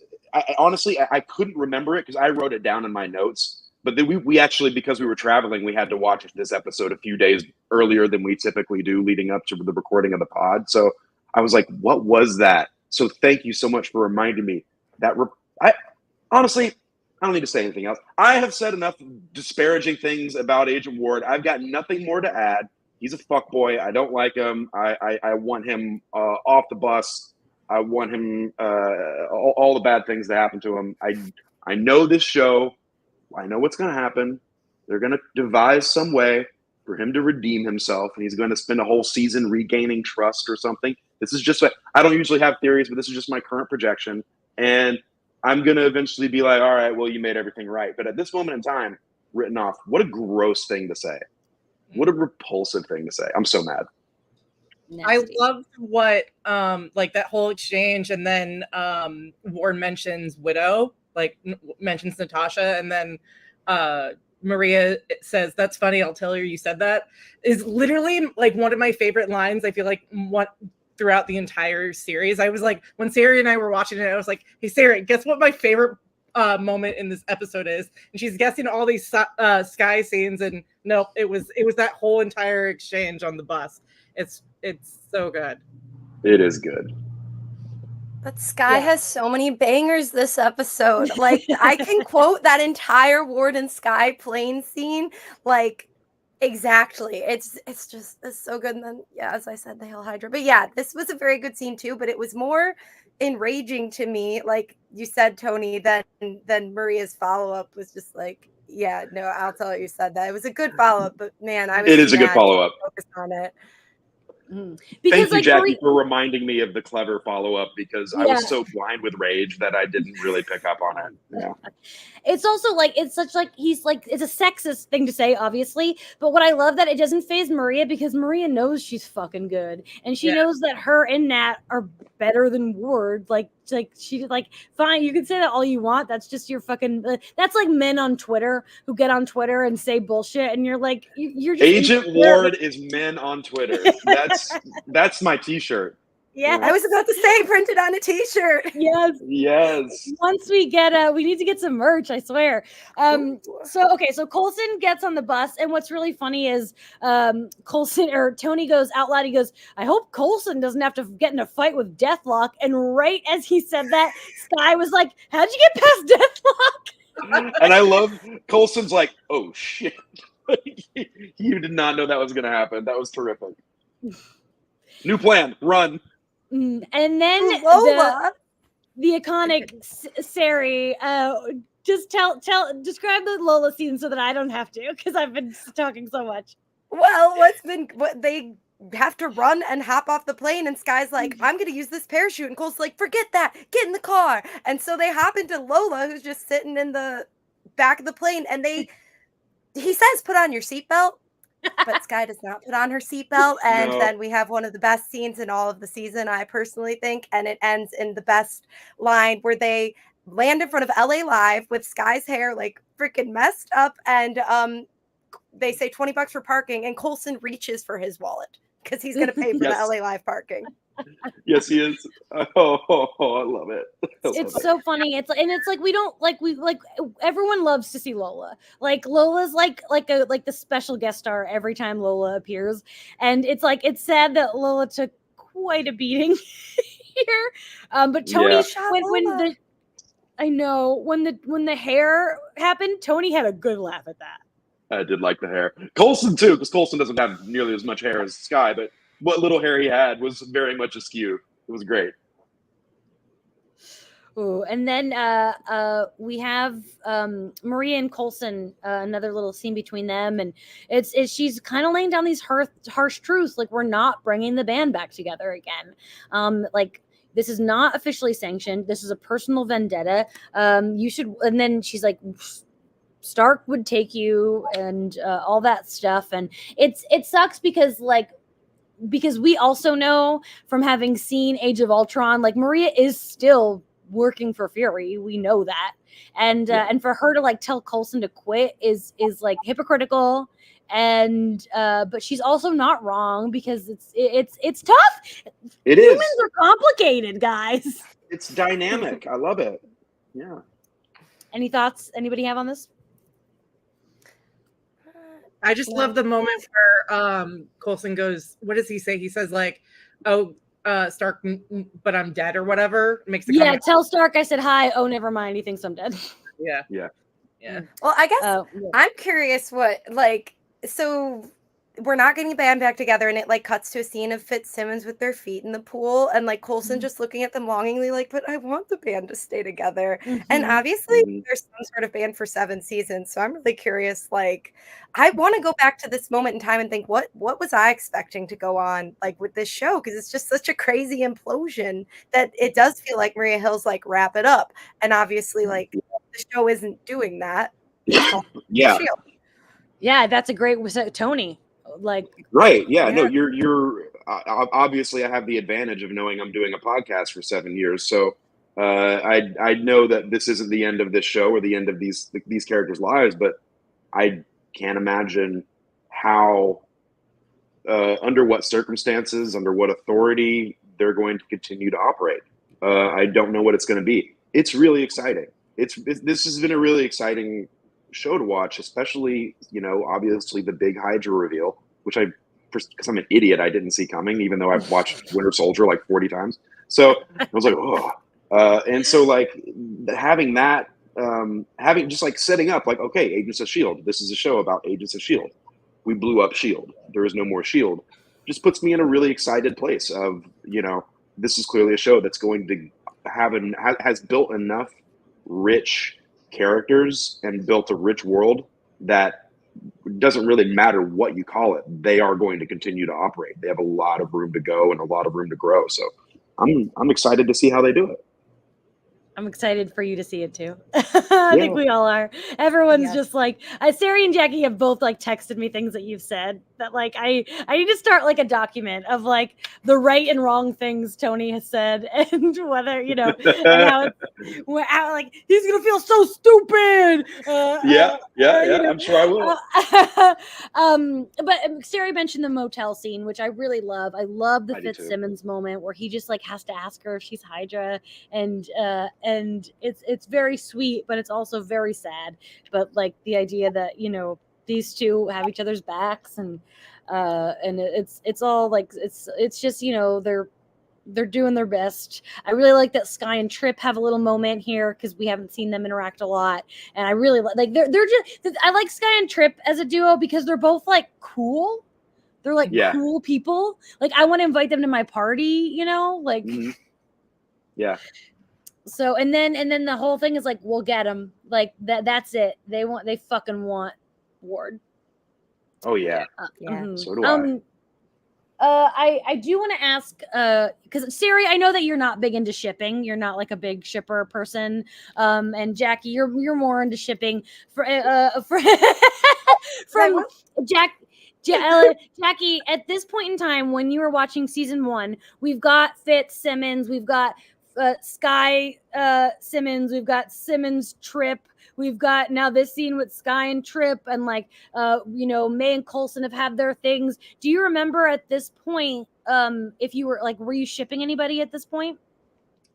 Honestly, I couldn't remember it because I wrote it down in my notes. But then we actually, because we were traveling, we had to watch this episode a few days earlier than we typically do, leading up to the recording of the pod. So I was like, "What was that?" So thank you so much for reminding me. Honestly, I don't need to say anything else. I have said enough disparaging things about Agent Ward. I've got nothing more to add. He's a fuckboy. I don't like him. I want him off the bus. I want him all the bad things that happen to him. I know this show. I know what's going to happen. They're going to devise some way for him to redeem himself, and he's going to spend a whole season regaining trust or something. This is just I don't usually have theories, but this is just my current projection. And I'm going to eventually be like, all right, well, you made everything right. But at this moment in time, written off, what a gross thing to say. What a repulsive thing to say. I'm so mad. Nasty. I loved what like that whole exchange, and then Ward mentions Widow, like mentions Natasha, and then Maria says, "That's funny, I'll tell her you said that," is literally like one of my favorite lines. I feel like throughout the entire series. I was like, when Sarie and I were watching it, I was like, "Hey Sarie, guess what my favorite moment in this episode is?" And she's guessing all these Sky scenes, and nope, it was that whole entire exchange on the bus. It's so good. It is good. But Sky has so many bangers this episode. Like, I can quote that entire Ward and Sky plane scene, like, exactly. It's so good. And then, yeah, as I said, the Hail Hydra. But yeah, this was a very good scene too, but it was more enraging to me, like you said, Tony, than Maria's follow-up was just like, yeah, no, I'll tell her you said that. It was a good follow-up, but man, I was It is a good follow-up. focused on it. Because Thank you, like Jackie, for reminding me of the clever follow-up, because I Yeah. was so blind with rage that I didn't really pick up on it. Yeah. It's also like it's such like he's like it's a sexist thing to say, obviously. But what I love that it doesn't phase Maria, because Maria knows she's fucking good, and she Yeah. knows that her and Nat are better than Ward. Like she like fine, you can say that all you want. That's just your fucking. That's like men on Twitter who get on Twitter and say bullshit, and you're like you're just Agent insecure. Ward is men on Twitter. That's my T-shirt. Yeah, I was about to say printed on a t-shirt. yes. Yes. Once we get we need to get some merch, I swear. So Coulson gets on the bus, and what's really funny is Coulson or Tony goes out loud, he goes, I hope Coulson doesn't have to get in a fight with Deathlock. And right as he said that, Skye was like, how'd you get past Deathlock? And I love Coulson's like, oh shit. You did not know that was gonna happen. That was terrific. New plan, run. And then Lola. the iconic Sarie, just describe the Lola scene so that I don't have to, because I've been talking so much. Well, what they have to run and hop off the plane, and Skye's like, I'm gonna use this parachute, and Cole's like, forget that, get in the car. And so they hop into Lola, who's just sitting in the back of the plane, and he says, put on your seatbelt, but Skye does not put on her seatbelt. And No. then we have one of the best scenes in all of the season, I personally think, and it ends in the best line where they land in front of LA Live with Skye's hair like freaking messed up, and they say $20 for parking, and Coulson reaches for his wallet because he's going to pay for Yes. the LA Live parking. Yes, he is. Oh, I love it. It's so funny. It's like we everyone loves to see Lola. Like Lola's like the special guest star every time Lola appears, and it's sad that Lola took quite a beating here. But Tony, Yeah. when the hair happened, Tony had a good laugh at that. I did like the hair. Coulson too, because Coulson doesn't have nearly as much hair as Skye, but what little hair he had was very much askew. It was great. Ooh, and then we have Maria and Coulson, another little scene between them, and it's she's kind of laying down these harsh truths, like we're not bringing the band back together again. Like this is not officially sanctioned. This is a personal vendetta. You should, and then she's like, Stark would take you, and all that stuff, and it sucks because we also know from having seen Age of Ultron, like Maria is still working for Fury. We know that. And and for her to like tell Coulson to quit is like hypocritical, and but she's also not wrong, because it's tough. Humans are complicated, guys. It's dynamic. I love it. Yeah. Any thoughts anybody have on this? I just love the moment where Coulson goes, what does he say? He says like, oh, Stark, but I'm dead or whatever. Makes the comment. Tell Stark I said hi. Oh, never mind. He thinks I'm dead. Yeah. Well, I guess I'm curious so we're not getting the band back together, and it like cuts to a scene of Fitzsimmons with their feet in the pool, and like Coulson just looking at them longingly, like, but I want the band to stay together. And obviously there's some sort of band for 7 seasons, so I'm really curious. Like, I want to go back to this moment in time and think, what was I expecting to go on like with this show? Because it's just such a crazy implosion that it does feel like Maria Hill's like, wrap it up, and obviously like the show isn't doing that. Yeah. Yeah, that's a great Tony. Like, right. Yeah. No, you're obviously I have the advantage of knowing I'm doing a podcast for 7 years. So I know that this isn't the end of this show or the end of these characters' lives, but I can't imagine how, under what circumstances, under what authority they're going to continue to operate. I don't know what it's going to be. It's really exciting. This has been a really exciting show to watch, especially, obviously the big Hydra reveal, which because I'm an idiot, I didn't see coming, even though I've watched Winter Soldier like 40 times. So I was like, oh. And so like having that, having just like setting up like, okay, Agents of S.H.I.E.L.D. This is a show about Agents of S.H.I.E.L.D. We blew up S.H.I.E.L.D. There is no more S.H.I.E.L.D. Just puts me in a really excited place of, this is clearly a show that's going to has built enough rich characters and built a rich world that it doesn't really matter what you call it. They are going to continue to operate. They have a lot of room to go and a lot of room to grow. So I'm excited to see how they do it. I'm excited for you to see it too. I think we all are. Everyone's just like, Sarie and Jackie have both like texted me things that you've said that like I need to start like a document of like the right and wrong things Tony has said and whether and how like he's gonna feel so stupid. I'm sure I will. But Sarie mentioned the motel scene, which I really love. I love the Fitzsimmons moment where he just like has to ask her if she's Hydra, and it's very sweet, but it's also very sad. But like the idea that these two have each other's backs, and it's all like it's just they're doing their best. I really like that Sky and Trip have a little moment here because we haven't seen them interact a lot, and I really like they're just. I like Sky and Trip as a duo because they're both like cool. They're like cool people. Like I want to invite them to my party. Like. Mm-hmm. Yeah. So and then the whole thing is like we'll get them like that's it. They fucking want Ward. Oh yeah. Mm-hmm. So do I do want to ask because Sarie, I know that you're not big into shipping. You're not like a big shipper person. And Jackie, you're more into shipping from Jackie, at this point in time, when you were watching season 1, we've got Fitzsimmons, we've got Sky Simmons, we've got Simmons Trip, we've got now this scene with Sky and Trip, and like May and Coulson have had their things. Do you remember at this point if you were like, were you shipping anybody at this point?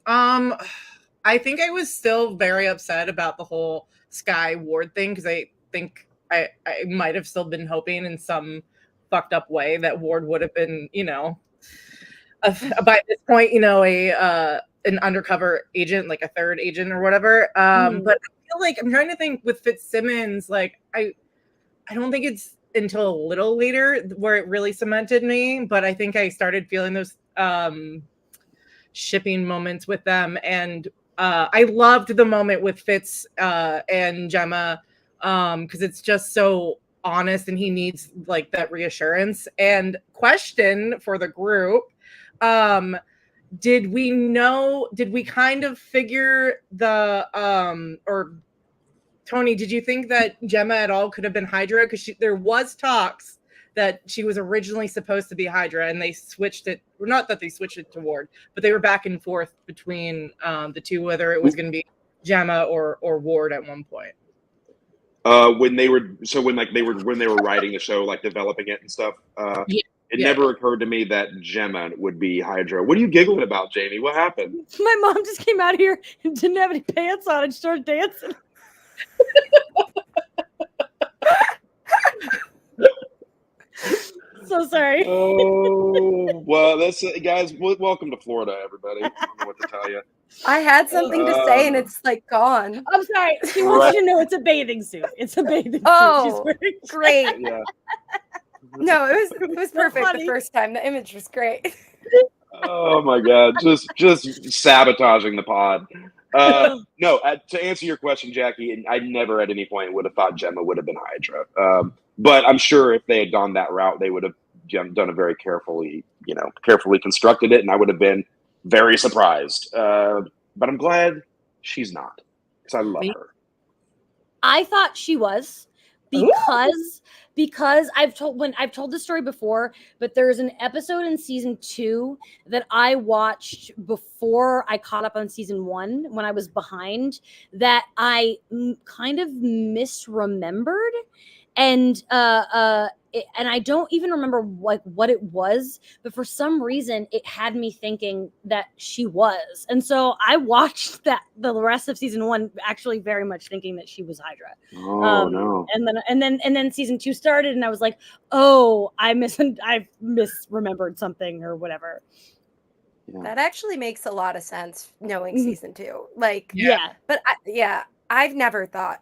I think I was still very upset about the whole Sky Ward thing because I think I might have still been hoping in some fucked up way that Ward would have been by this point an undercover agent, like a third agent or whatever. But I feel like I'm trying to think with Fitzsimmons, like I don't think it's until a little later where it really cemented me, but I think I started feeling those shipping moments with them. And I loved the moment with Fitz and Gemma because it's just so honest and he needs like that reassurance. And question for the group, did we kind of figure or Tony, did you think that Gemma at all could have been Hydra? Because there was talks that she was originally supposed to be Hydra and they switched it, or not that they switched it to Ward, but they were back and forth between the two, whether it was going to be Gemma or Ward at one point. When they were writing the show, like developing it and stuff, it never occurred to me that Gemma would be Hydra. What are you giggling about, Jamie? What happened? My mom just came out here and didn't have any pants on and started dancing. So sorry. Oh, well, that's guys. Welcome to Florida, everybody. I don't know what to tell you. I had something to say and it's like gone. I'm sorry. She wants you to know it's a bathing suit. It's a bathing suit. Oh, great. Yeah. No, it was perfect the first time. The image was great. Oh my god, just sabotaging the pod. No, to answer your question, Jackie, I never at any point would have thought Gemma would have been Hydra. But I'm sure if they had gone that route, they would have done a very carefully constructed it, and I would have been very surprised. But I'm glad she's not, because I love her. I thought she was because I've told this story before, but there's an episode in season 2 that I watched before I caught up on season 1 when I was behind that I kind of misremembered. And and I don't even remember what it was, but for some reason it had me thinking that she was, and so I watched the rest of season 1 actually very much thinking that she was Hydra. Oh no! And then season 2 started, and I was like, oh, I misremembered something or whatever. Yeah. That actually makes a lot of sense knowing season 2. Like, but I never thought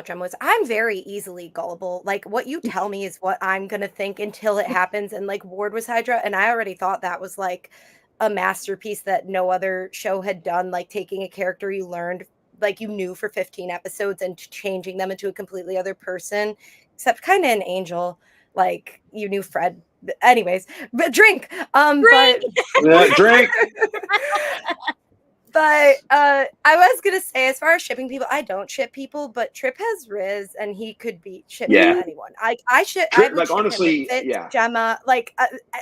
Gemma was. I'm very easily gullible. Like what you tell me is what I'm gonna think until it happens. And like Ward was Hydra, and I already thought that was like a masterpiece that no other show had done. Like taking a character you learned, like you knew for 15 episodes, and changing them into a completely other person except kind of an angel, like you knew Fred. Anyways, but drink. Drink! Drink. But I was gonna say, as far as shipping people, I don't ship people, but Trip has Riz, and he could be shipped Yeah. to anyone. I ship. Trip, I would like, ship honestly, him with Fitz, yeah. Gemma, like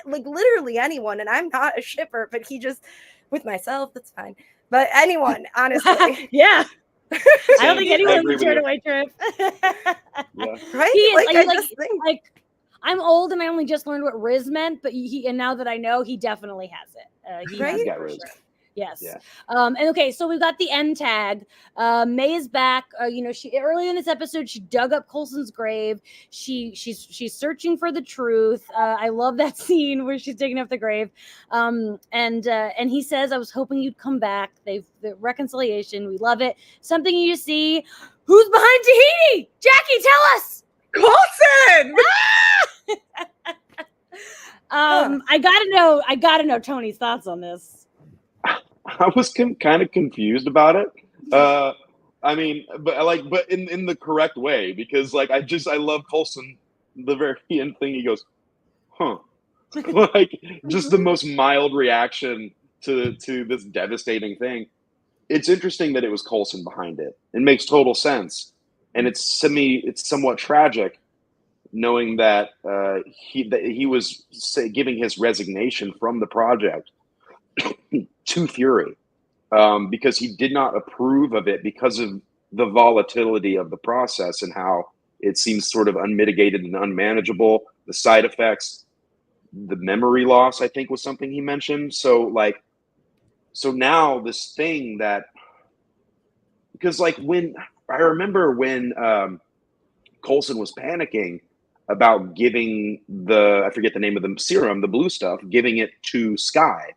literally anyone. And I'm not a shipper, but he just with myself, that's fine. But anyone, honestly, Yeah. I don't Same. think I anyone agree would with turn you. away Trip. Yeah. right? He is, Like, I just think. like I'm old and I only just learned what Riz meant, but and now that I know, he definitely has it. He Right? has it Got for Riz. sure. Yes. Yeah. And okay, so we've got the end tag. May is back. You know, she early in this episode, she dug up Coulson's grave. She's searching for the truth. I love that scene where she's digging up the grave. And he says, "I was hoping you'd come back." The reconciliation. We love it. Something you see. Who's behind Tahiti? Jackie, tell us. Coulson! I gotta know Tony's thoughts on this. I was kind of confused about it. I mean, but in the correct way, because like I love Coulson. The very end thing, he goes, "Huh," like just the most mild reaction to this devastating thing. It's interesting that it was Coulson behind it. It makes total sense, and it's somewhat tragic, knowing that he was giving his resignation from the project to Fury, because he did not approve of it because of the volatility of the process and how it seems sort of unmitigated and unmanageable. The side effects, the memory loss, I think was something he mentioned. So now this thing that, because like when I remember when Coulson was panicking about giving I forget the name of the serum, the blue stuff, giving it to Sky.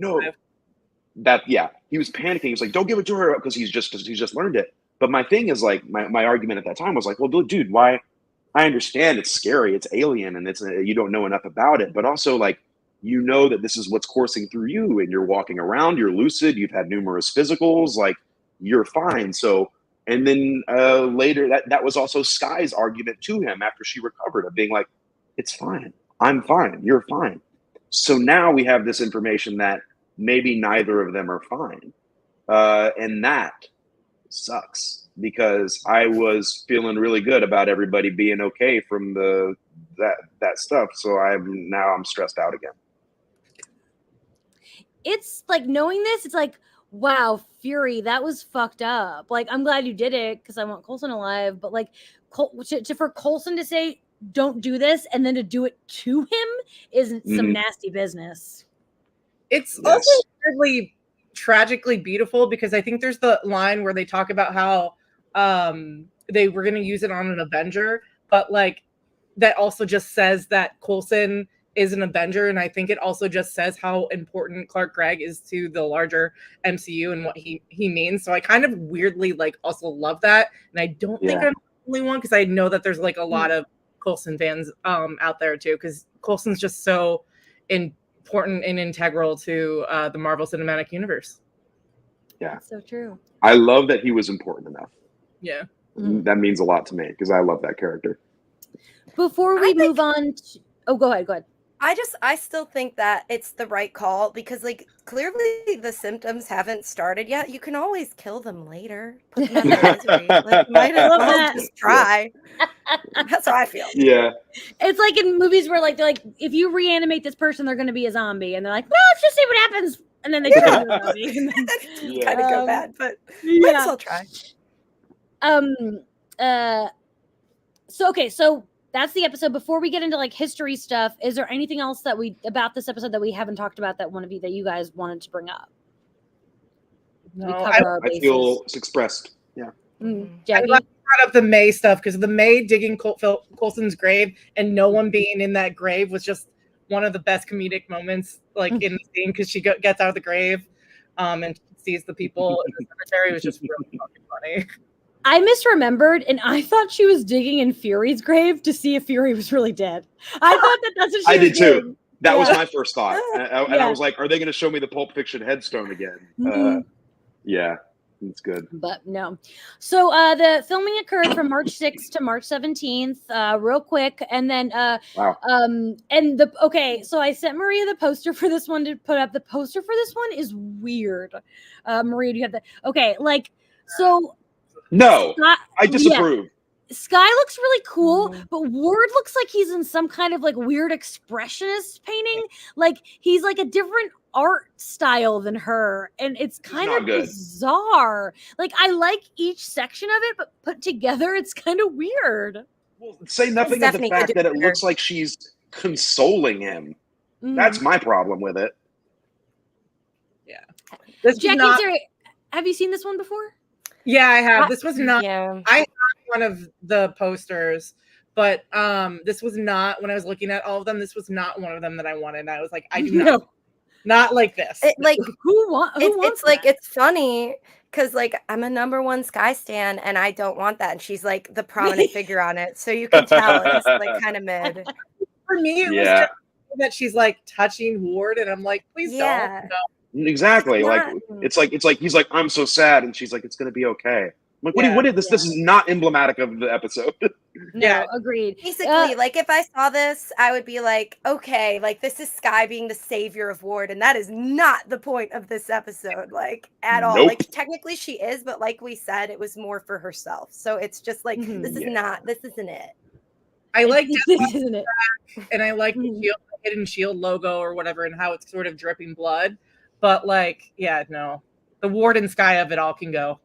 No, he was panicking. He was like, "Don't give it to her," because he's just learned it. But my thing is like my argument at that time was like, well, dude, why? I understand it's scary, it's alien, and you don't know enough about it, but also like you know that this is what's coursing through you, and you're walking around, you're lucid, you've had numerous physicals, like you're fine. So, and then later that was also Sky's argument to him after she recovered, of being like, "It's fine, I'm fine, you're fine." So now we have this information that maybe neither of them are fine. And that sucks, because I was feeling really good about everybody being okay from that stuff. So I'm stressed out again. It's like, knowing this, it's like, wow, Fury, that was fucked up. Like, I'm glad you did it because I want Coulson alive, but like for Coulson to say, "Don't do this," and then to do it to him is some nasty business. It's also really tragically beautiful, because I think there's the line where they talk about how they were going to use it on an Avenger, but like that also just says that Coulson is an Avenger, and I think it also just says how important Clark Gregg is to the larger MCU and what he means. So I kind of weirdly like also love that, and I don't think I'm the only one, because I know that there's like a lot of Coulson fans out there too, because Coulson's just so important and integral to the Marvel Cinematic Universe. Yeah, that's so true. I love that he was important enough. Yeah, that means a lot to me, because I love that character. Before we move on, go ahead. I still think that it's the right call, because like clearly the symptoms haven't started yet. You can always kill them later. Put them out of misery. Like, might as well just try. That's how I feel. Yeah. It's like in movies where like they're like, if you reanimate this person, they're gonna be a zombie, and they're like, well, let's just see what happens. And then they turn into a zombie. Kind of go bad, but might as well try. So that's the episode. Before we get into like history stuff, is there anything else about this episode that we haven't talked about that you guys wanted to bring up? No, I feel it's expressed. Yeah. I'm glad you brought up the May stuff, because the May digging Coulson's grave and no one being in that grave was just one of the best comedic moments, like in the scene, because she gets out of the grave and sees the people in the cemetery. It was just really fucking funny. I misremembered, and I thought she was digging in Fury's grave to see if Fury was really dead. I thought that's what she was did too. doing. That was my first thought. And I was like, are they going to show me the Pulp Fiction headstone again? Yeah. It's good. But no. So the filming occurred from March 6th to March 17th, real quick. And then Wow. so I sent Maria the poster for this one to put up. The poster for this one is weird. Maria, do you have that? Okay, like so No, Scott, I disapprove. Sky looks really cool, Mhm. but Ward looks like he's in some kind of like weird expressionist painting. Like he's like a different art style than her, and it's kind not of good. bizarre. Like I like each section of it, but put together, it's kind of weird. Well, say nothing of the Stephanie could fact do that it better. looks like she's consoling him. Mhm. That's my problem with it. This was Jackie, not, Sarah, have you seen this one before? yeah, I have. This was not Yeah. one of the posters, but this was not, when I was looking at all of them, this was not one of them that I wanted. I was like, I do not like this. Like Who wants it's like that? it's funny because like I'm a #1 Sky stan and I don't want that, and she's like the prominent figure on it, so you can tell it's like kind of mid. For me, it was Yeah. just that she's like touching Ward, and I'm like, please Yeah. don't. No. Exactly. Like Not- it's like he's like, I'm so sad, and she's like, it's gonna be okay. I'm like, Yeah. what is this? This is not emblematic of the episode. No, Yeah. agreed. Basically, like if I saw this, I would be like, okay, like this is Sky being the savior of Ward, and that is not the point of this episode, like at all. Nope. Like technically she is, but like we said, it was more for herself. So it's just like Mhm. this isn't it. I like this, isn't it? and I like the shield, hidden shield logo or whatever, and how it's sort of dripping blood. But like, yeah, no, the Ward and Sky of it all can go.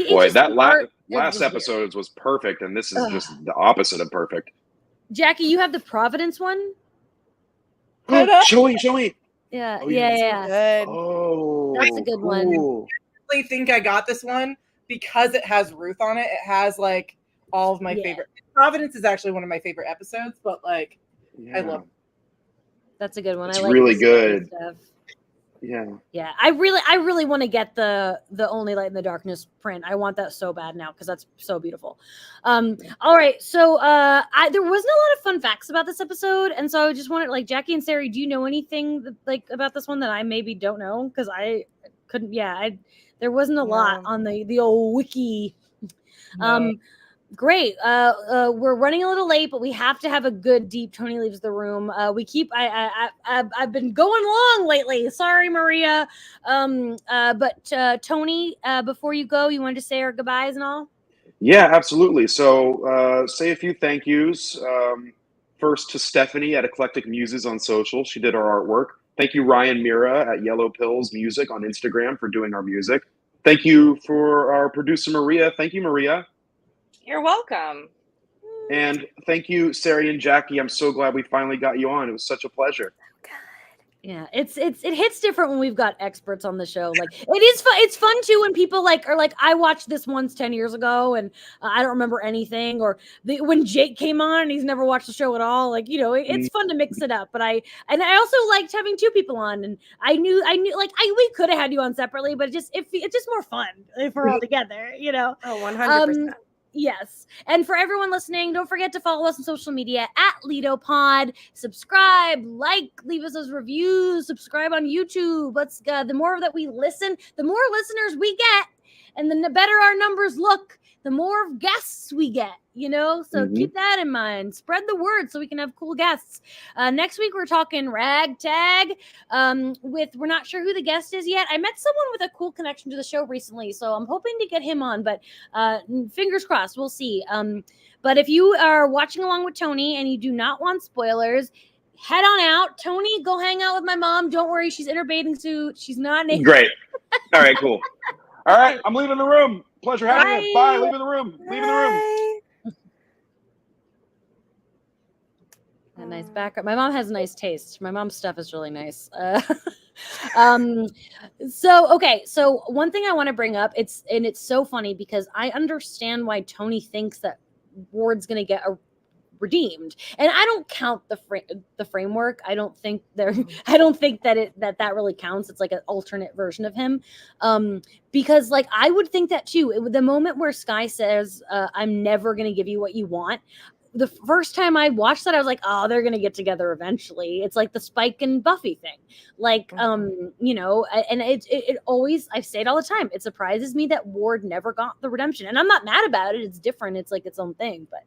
Boy, that last was weird. episode was perfect, and this is Ugh. just the opposite of perfect. Jackie, you have the Providence one? Show me. Yeah, Oh, yeah. Good. Oh, That's a good one. cool. I really think I got this one because it has Ruth on it. It has like all of my Yeah. favorite. Providence is actually one of my favorite episodes, but like I love it. That's a good one. It's I like really the story good. stuff. Yeah. Yeah, I really want to get the Only Light in the Darkness print. I want that so bad now because that's so beautiful. All right, so there wasn't a lot of fun facts about this episode, and so I just wanted, like, Jackie and Sarie, do you know anything like about this one that I maybe don't know? Because I couldn't. Yeah, there wasn't a lot on the old wiki. Great. We're running a little late, but we have to have a good deep Tony leaves the room. I've been going long lately. Sorry, Maria. But Tony, before you go, you wanted to say our goodbyes and all? Yeah, absolutely. So say a few thank yous. First to Stephanie at Eclectic Muses on social. She did our artwork. Thank you, Ryan Mira at Yellow Pills Music on Instagram for doing our music. Thank you for our producer, Maria. Thank you, Maria. You're welcome. And thank you, Sarie and Jackie. I'm so glad we finally got you on. It was such a pleasure. Yeah, it hits different when we've got experts on the show. Like it is fun. It's fun too when people are like, I watched this once 10 years ago and I don't remember anything. Or when Jake came on and he's never watched the show at all. Like, it's fun to mix it up. But I also liked having two people on, and I knew like we could have had you on separately, but it's just more fun if we're all together. Oh, 100%. Yes. And for everyone listening, don't forget to follow us on social media at LitoPod. Subscribe, leave us those reviews, subscribe on YouTube. Let's the more that we listen, the more listeners we get, and then the better our numbers look, the more guests we get, So keep that in mind. Spread the word so we can have cool guests. Next week we're talking ragtag. We're not sure who the guest is yet. I met someone with a cool connection to the show recently, so I'm hoping to get him on, but fingers crossed, we'll see. But if you are watching along with Tony and you do not want spoilers, head on out. Tony, go hang out with my mom. Don't worry, she's in her bathing suit. She's not naked. Great. All right, cool. All right, I'm leaving the room. Pleasure having you. Bye. Leaving the room. A nice background. My mom has nice taste. My mom's stuff is really nice. So one thing I want to bring up, it's so funny because I understand why Tony thinks that Ward's going to get redeemed, and I don't count the framework. I don't think that really counts. It's like an alternate version of him, because I would think that too. The moment where Sky says, "I'm never going to give you what you want," the first time I watched that, I was like, oh, they're gonna get together eventually. It's like the Spike and Buffy thing, like you know, and it always, I say it all the time. It surprises me that Ward never got the redemption, and I'm not mad about it. It's different. It's like its own thing, but.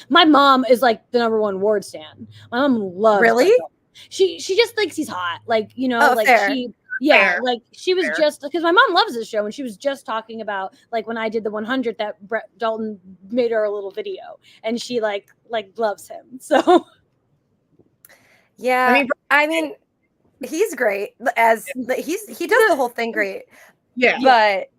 My mom is like the number one Ward stan. My mom loves Really? Spike Jonze. She just thinks he's hot, like, you know, like fair. like she was just because my mom loves this show, and she was just talking about like when I did the 100 that Brett Dalton made her a little video, and she like loves him. So yeah, I mean he's great as he does the whole thing great. Yeah. But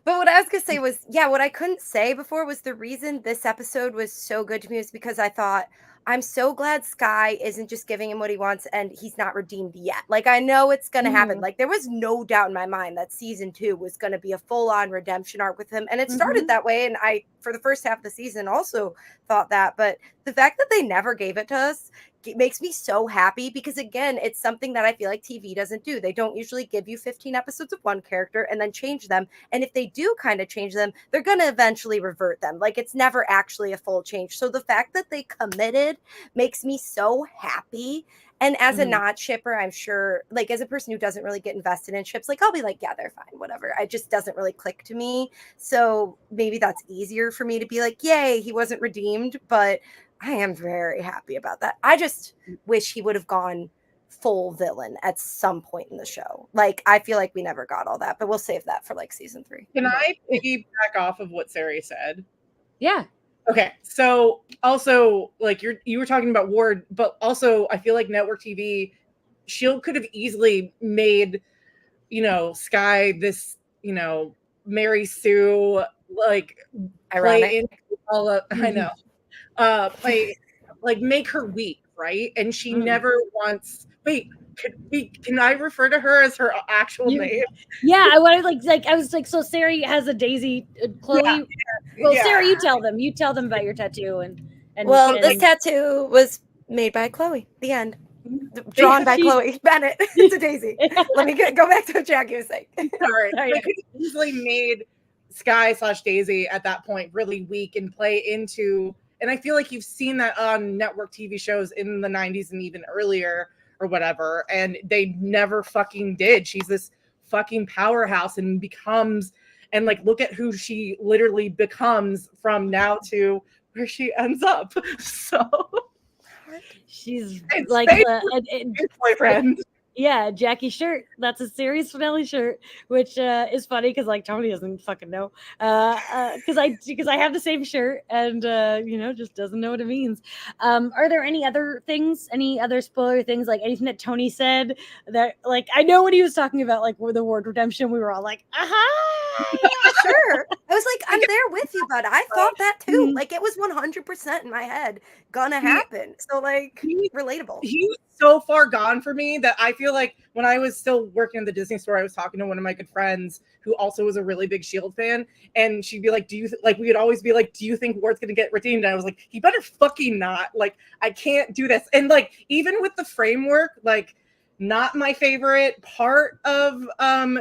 but what I was gonna say was, what I couldn't say before was the reason this episode was so good to me was because I thought, I'm so glad Sky isn't just giving him what he wants and he's not redeemed yet. Like, I know it's gonna happen. Like, there was no doubt in my mind that season 2 was gonna be a full-on redemption arc with him, and it started that way. And I, for the first half of the season, also thought that. But the fact that they never gave it to us, it makes me so happy, because again, it's something that I feel like TV doesn't do. They don't usually give you 15 episodes of one character and then change them. And if they do kind of change them, they're going to eventually revert them. Like, it's never actually a full change. So the fact that they committed makes me so happy. And as a not shipper, I'm sure, like, as a person who doesn't really get invested in ships, like, I'll be like, yeah, they're fine, whatever. It just doesn't really click to me. So maybe that's easier for me to be like, yay, he wasn't redeemed. But I am very happy about that. I just wish he would have gone full villain at some point in the show. Like, I feel like we never got all that, but we'll save that for like season 3. Can I piggyback off of what Sarie said? Yeah. Okay. So also, like, you were talking about Ward, but also I feel like network TV, Shield could have easily made, you know, Sky this, you know, Mary Sue, like, Ironic. play into all of, I know. Play, like, make her weak, right? And she never wants. Wait, can I refer to her as her actual name? Yeah, I wanted like I was like, so Sarie has a Daisy, Chloe. Well, Sarie, you tell them about your tattoo and this tattoo was made by Chloe. The end. Drawn by Chloe Bennett. It's a Daisy. Let me go back to what Jackie was saying. Sorry. They could have easily made Sky / Daisy at that point really weak and play into. And I feel like you've seen that on network TV shows in the 90s and even earlier or whatever. And they never fucking did. She's this fucking powerhouse and becomes, and like, look at who she literally becomes from now to where she ends up. So she's like the boyfriend. Yeah, Jackie shirt. That's a series finale shirt, which is funny because like Tony doesn't fucking know. Because I have the same shirt and you know, just doesn't know what it means. Are there any other things, any other spoiler things, like anything that Tony said that, like, I know when he was talking about like the word redemption, we were all like, Sure. I was like, I'm there with you, bud. I thought that too. Like, it was 100% in my head gonna happen. So like, relatable. He's so far gone for me that I feel like when I was still working at the Disney store, I was talking to one of my good friends who also was a really big Shield fan, and she'd be like, "Do you like?" We would always be like, "Do you think Ward's gonna get redeemed?" And I was like, "He better fucking not! Like, I can't do this." And like, even with the framework, like, not my favorite part of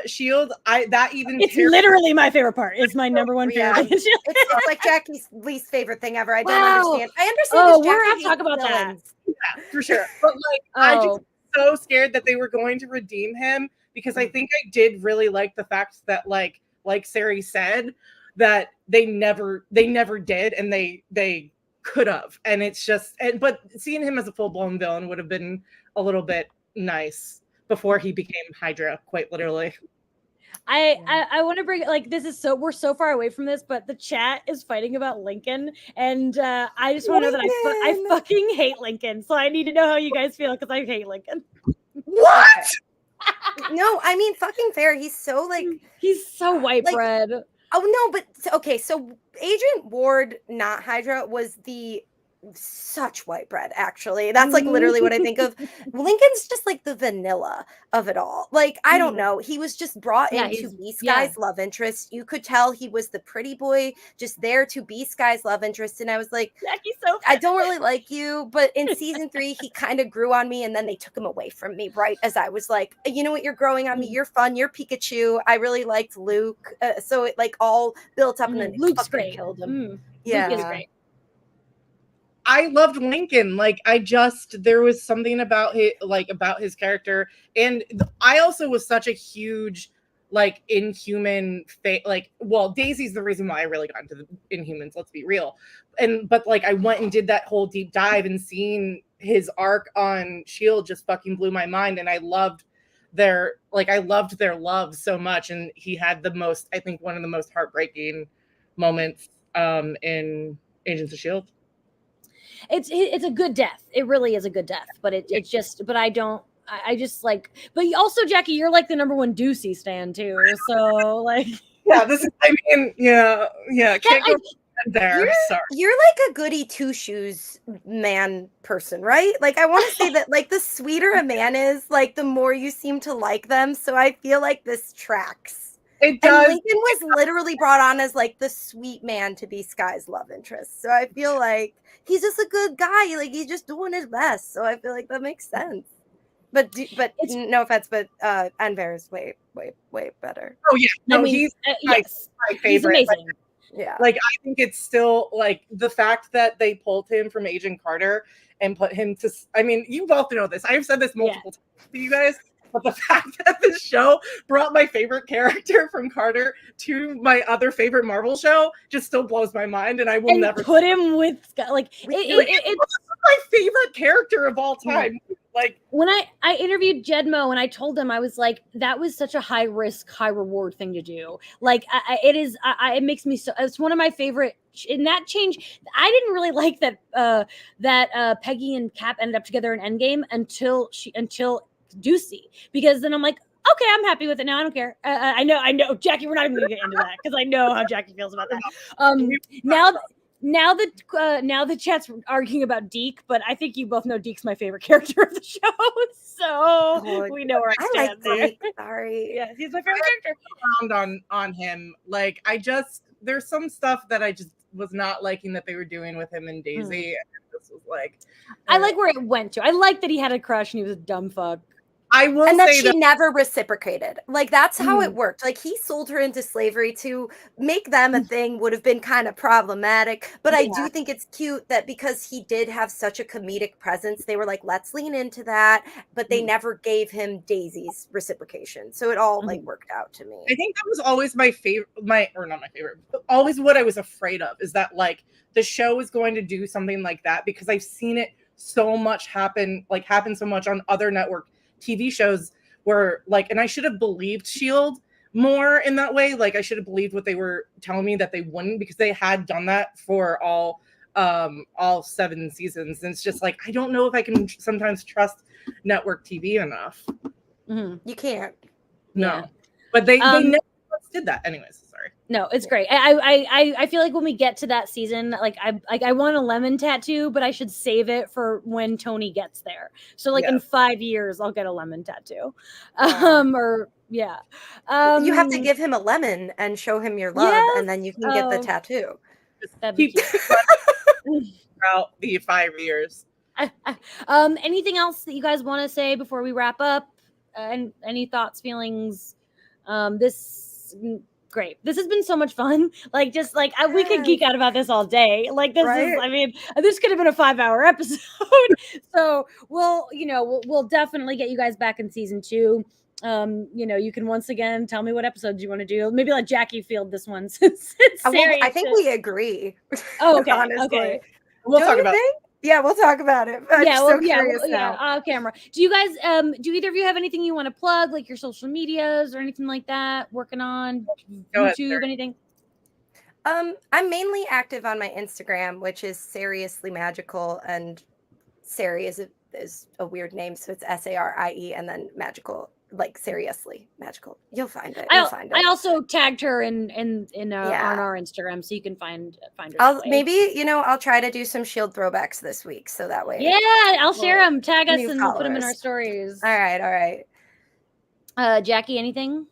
Shield. It's literally my favorite part. It's my number one favorite. It's like Jackie's least favorite thing ever. I don't understand. I understand. Oh, we're gonna talk about that. Yeah, for sure. But like, I just so scared that they were going to redeem him, because I think I did really like the fact that like Sarie said, that they never did, and they could have. And it's just, but seeing him as a full-blown villain would have been a little bit nice before he became Hydra, quite literally. I want to bring, like, this is we're so far away from this, but the chat is fighting about Lincoln, and I just want to know that I fucking hate Lincoln, so I need to know how you guys feel, because I hate Lincoln. What? No, I mean, fucking fair. He's so like, he's so white bread. Oh no, but okay, so Agent Ward, not Hydra, was such white bread, actually. That's like literally what I think of. Lincoln's just like the vanilla of it all. Like, I don't know. He was just brought in to be Sky's love interest. You could tell he was the pretty boy just there to be Sky's love interest. And I was like, Jackie's so I don't really like you. But in season 3, he kind of grew on me, and then they took him away from me right as I was like, you know what, you're growing on me. You're fun. You're Pikachu. I really liked Luke. So it like all built up, and then Luke's great. killed him. Luke is great. I loved Lincoln. Like there was something about his character, and I also was such a huge like Inhuman Daisy's the reason why I really got into the Inhumans, let's be real. But like I went and did that whole deep dive, and seeing his arc on Shield just fucking blew my mind, and I loved their love so much, and he had one of the most heartbreaking moments in Agents of Shield. It's a good death. It really is a good death, but it's just, but I just like, but also Jackie, you're like the number one Ducey stan too. So like, yeah, can't go there. Sorry. You're like a goody two shoes man person, right? Like I want to say that like the sweeter a man is, like the more you seem to like them. So I feel like this tracks. It does. And Lincoln was literally brought on as like the sweet man to be Sky's love interest. So I feel like he's just a good guy. Like he's just doing his best. So I feel like that makes sense. But no offense, but Anver is way better. Oh yeah, no, he's my favorite. He's amazing. Yeah, like I think it's still like the fact that they pulled him from Agent Carter and put him to. I mean, you both know this. I've said this multiple times to you guys, but the fact that this show brought my favorite character from Carter to my other favorite Marvel show just still blows my mind, and I will never put him with like it's my favorite character of all time. Like when I interviewed Jedmo and I told him, I was like, that was such a high risk, high reward thing to do. Like it makes me so, it's one of my favorite in that change. I didn't really like that Peggy and Cap ended up together in Endgame until Ducey, because then I'm like, okay, I'm happy with it now. I don't care. I know, Jackie, we're not even gonna get into that because I know how Jackie feels about that. Now the chat's arguing about Deke, but I think you both know Deke's my favorite character of the show, so we know where I stand. I like Deke. Sorry, yeah, he's my favorite character. On him, like there's some stuff that I just was not liking that they were doing with him and Daisy, and this was like, I like where it went to. I like that he had a crush and he was a dumb fuck. I will and say that she never reciprocated. Like that's how it worked. Like he sold her into slavery. To make them a thing would have been kind of problematic. But I do think it's cute that because he did have such a comedic presence, they were like, let's lean into that. But they never gave him Daisy's reciprocation. So it all like worked out to me. I think that was always my favorite, not my favorite, but always what I was afraid of is that like the show is going to do something like that, because I've seen it so much happen so much on other network TV shows where like, and I should have believed Shield more in that way. Like I should have believed what they were telling me that they wouldn't, because they had done that for all 7 seasons. And it's just like, I don't know if I can sometimes trust network TV enough. You can't. No, but they never did that anyways. Sorry. No, it's great. I feel like when we get to that season, like I want a lemon tattoo, but I should save it for when Tony gets there. So like in 5 years, I'll get a lemon tattoo. You have to give him a lemon and show him your love, and then you can get the tattoo. That'd be cute. Throughout the 5 years. Anything else that you guys want to say before we wrap up? And any thoughts, feelings? Great. This has been so much fun. Like, just like we could geek out about this all day. Like, this is, I mean, this could have been a 5-hour episode. So we'll definitely get you guys back in season 2. You can once again tell me what episodes you want to do. Maybe let Jackie field this one. I think we agree. Oh, okay. Honestly. Okay. We'll talk about it. Yeah, we'll talk about it. Off camera. Do you guys, do either of you have anything you want to plug, like your social medias or anything like that? Working on YouTube, anything? I'm mainly active on my Instagram, which is Seriously Magical, and Sarie is a weird name, so it's Sarie and then magical, like seriously magical. You'll find it. I also tagged her on our Instagram, so you can find her. I'll try to do some Shield throwbacks this week, so that way. Yeah, I'll share them. Tag us and we'll put them in our stories. All right. Jackie, anything?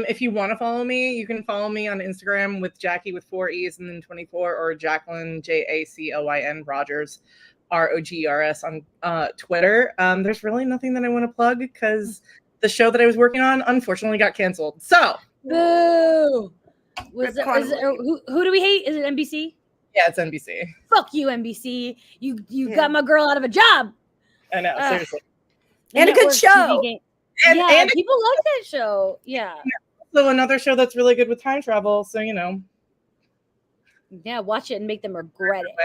If you want to follow me, you can follow me on Instagram with Jackie with 4 E's and then 24, or Jacqueline JACOIN Rogers ROGERS on Twitter. There's really nothing that I want to plug because the show that I was working on unfortunately got canceled. So boo. Who do we hate? Is it NBC? Yeah, it's NBC. Fuck you, NBC. You Yeah. got my girl out of a job. I know, seriously. The And a good network show. TV game. And People like that show. Yeah. so another show that's really good with time travel. So Yeah, watch it and make them regret it.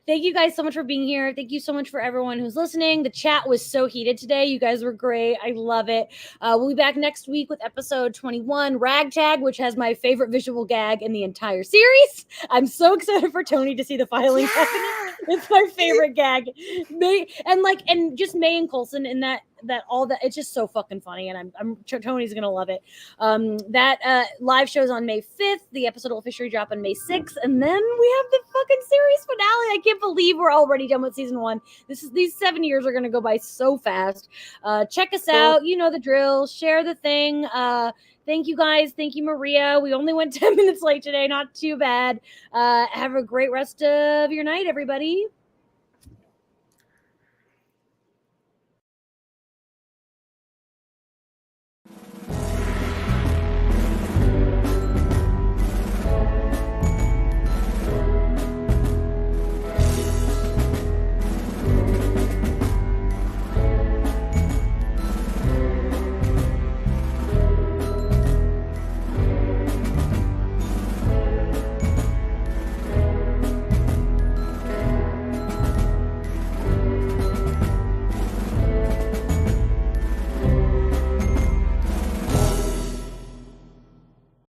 Thank you guys so much for being here. Thank you so much for everyone who's listening. The chat was so heated today. You guys were great. I love it. We'll be back next week with episode 21, Ragtag, which has my favorite visual gag in the entire series. I'm so excited for Tony to see the filing cabinet. It's my favorite gag. And just May and Coulson in that it's just so fucking funny, and I'm Tony's gonna love it. That live show's on May 5th. The episode will officially drop on May 6th, and then we have the fucking series finale. I can't believe we're already done with season 1. These 7 years are gonna go by so fast. Check us out. You know the drill. Share the thing. Thank you guys. Thank you, Maria. We only went 10 minutes late today. Not too bad. Have a great rest of your night, everybody.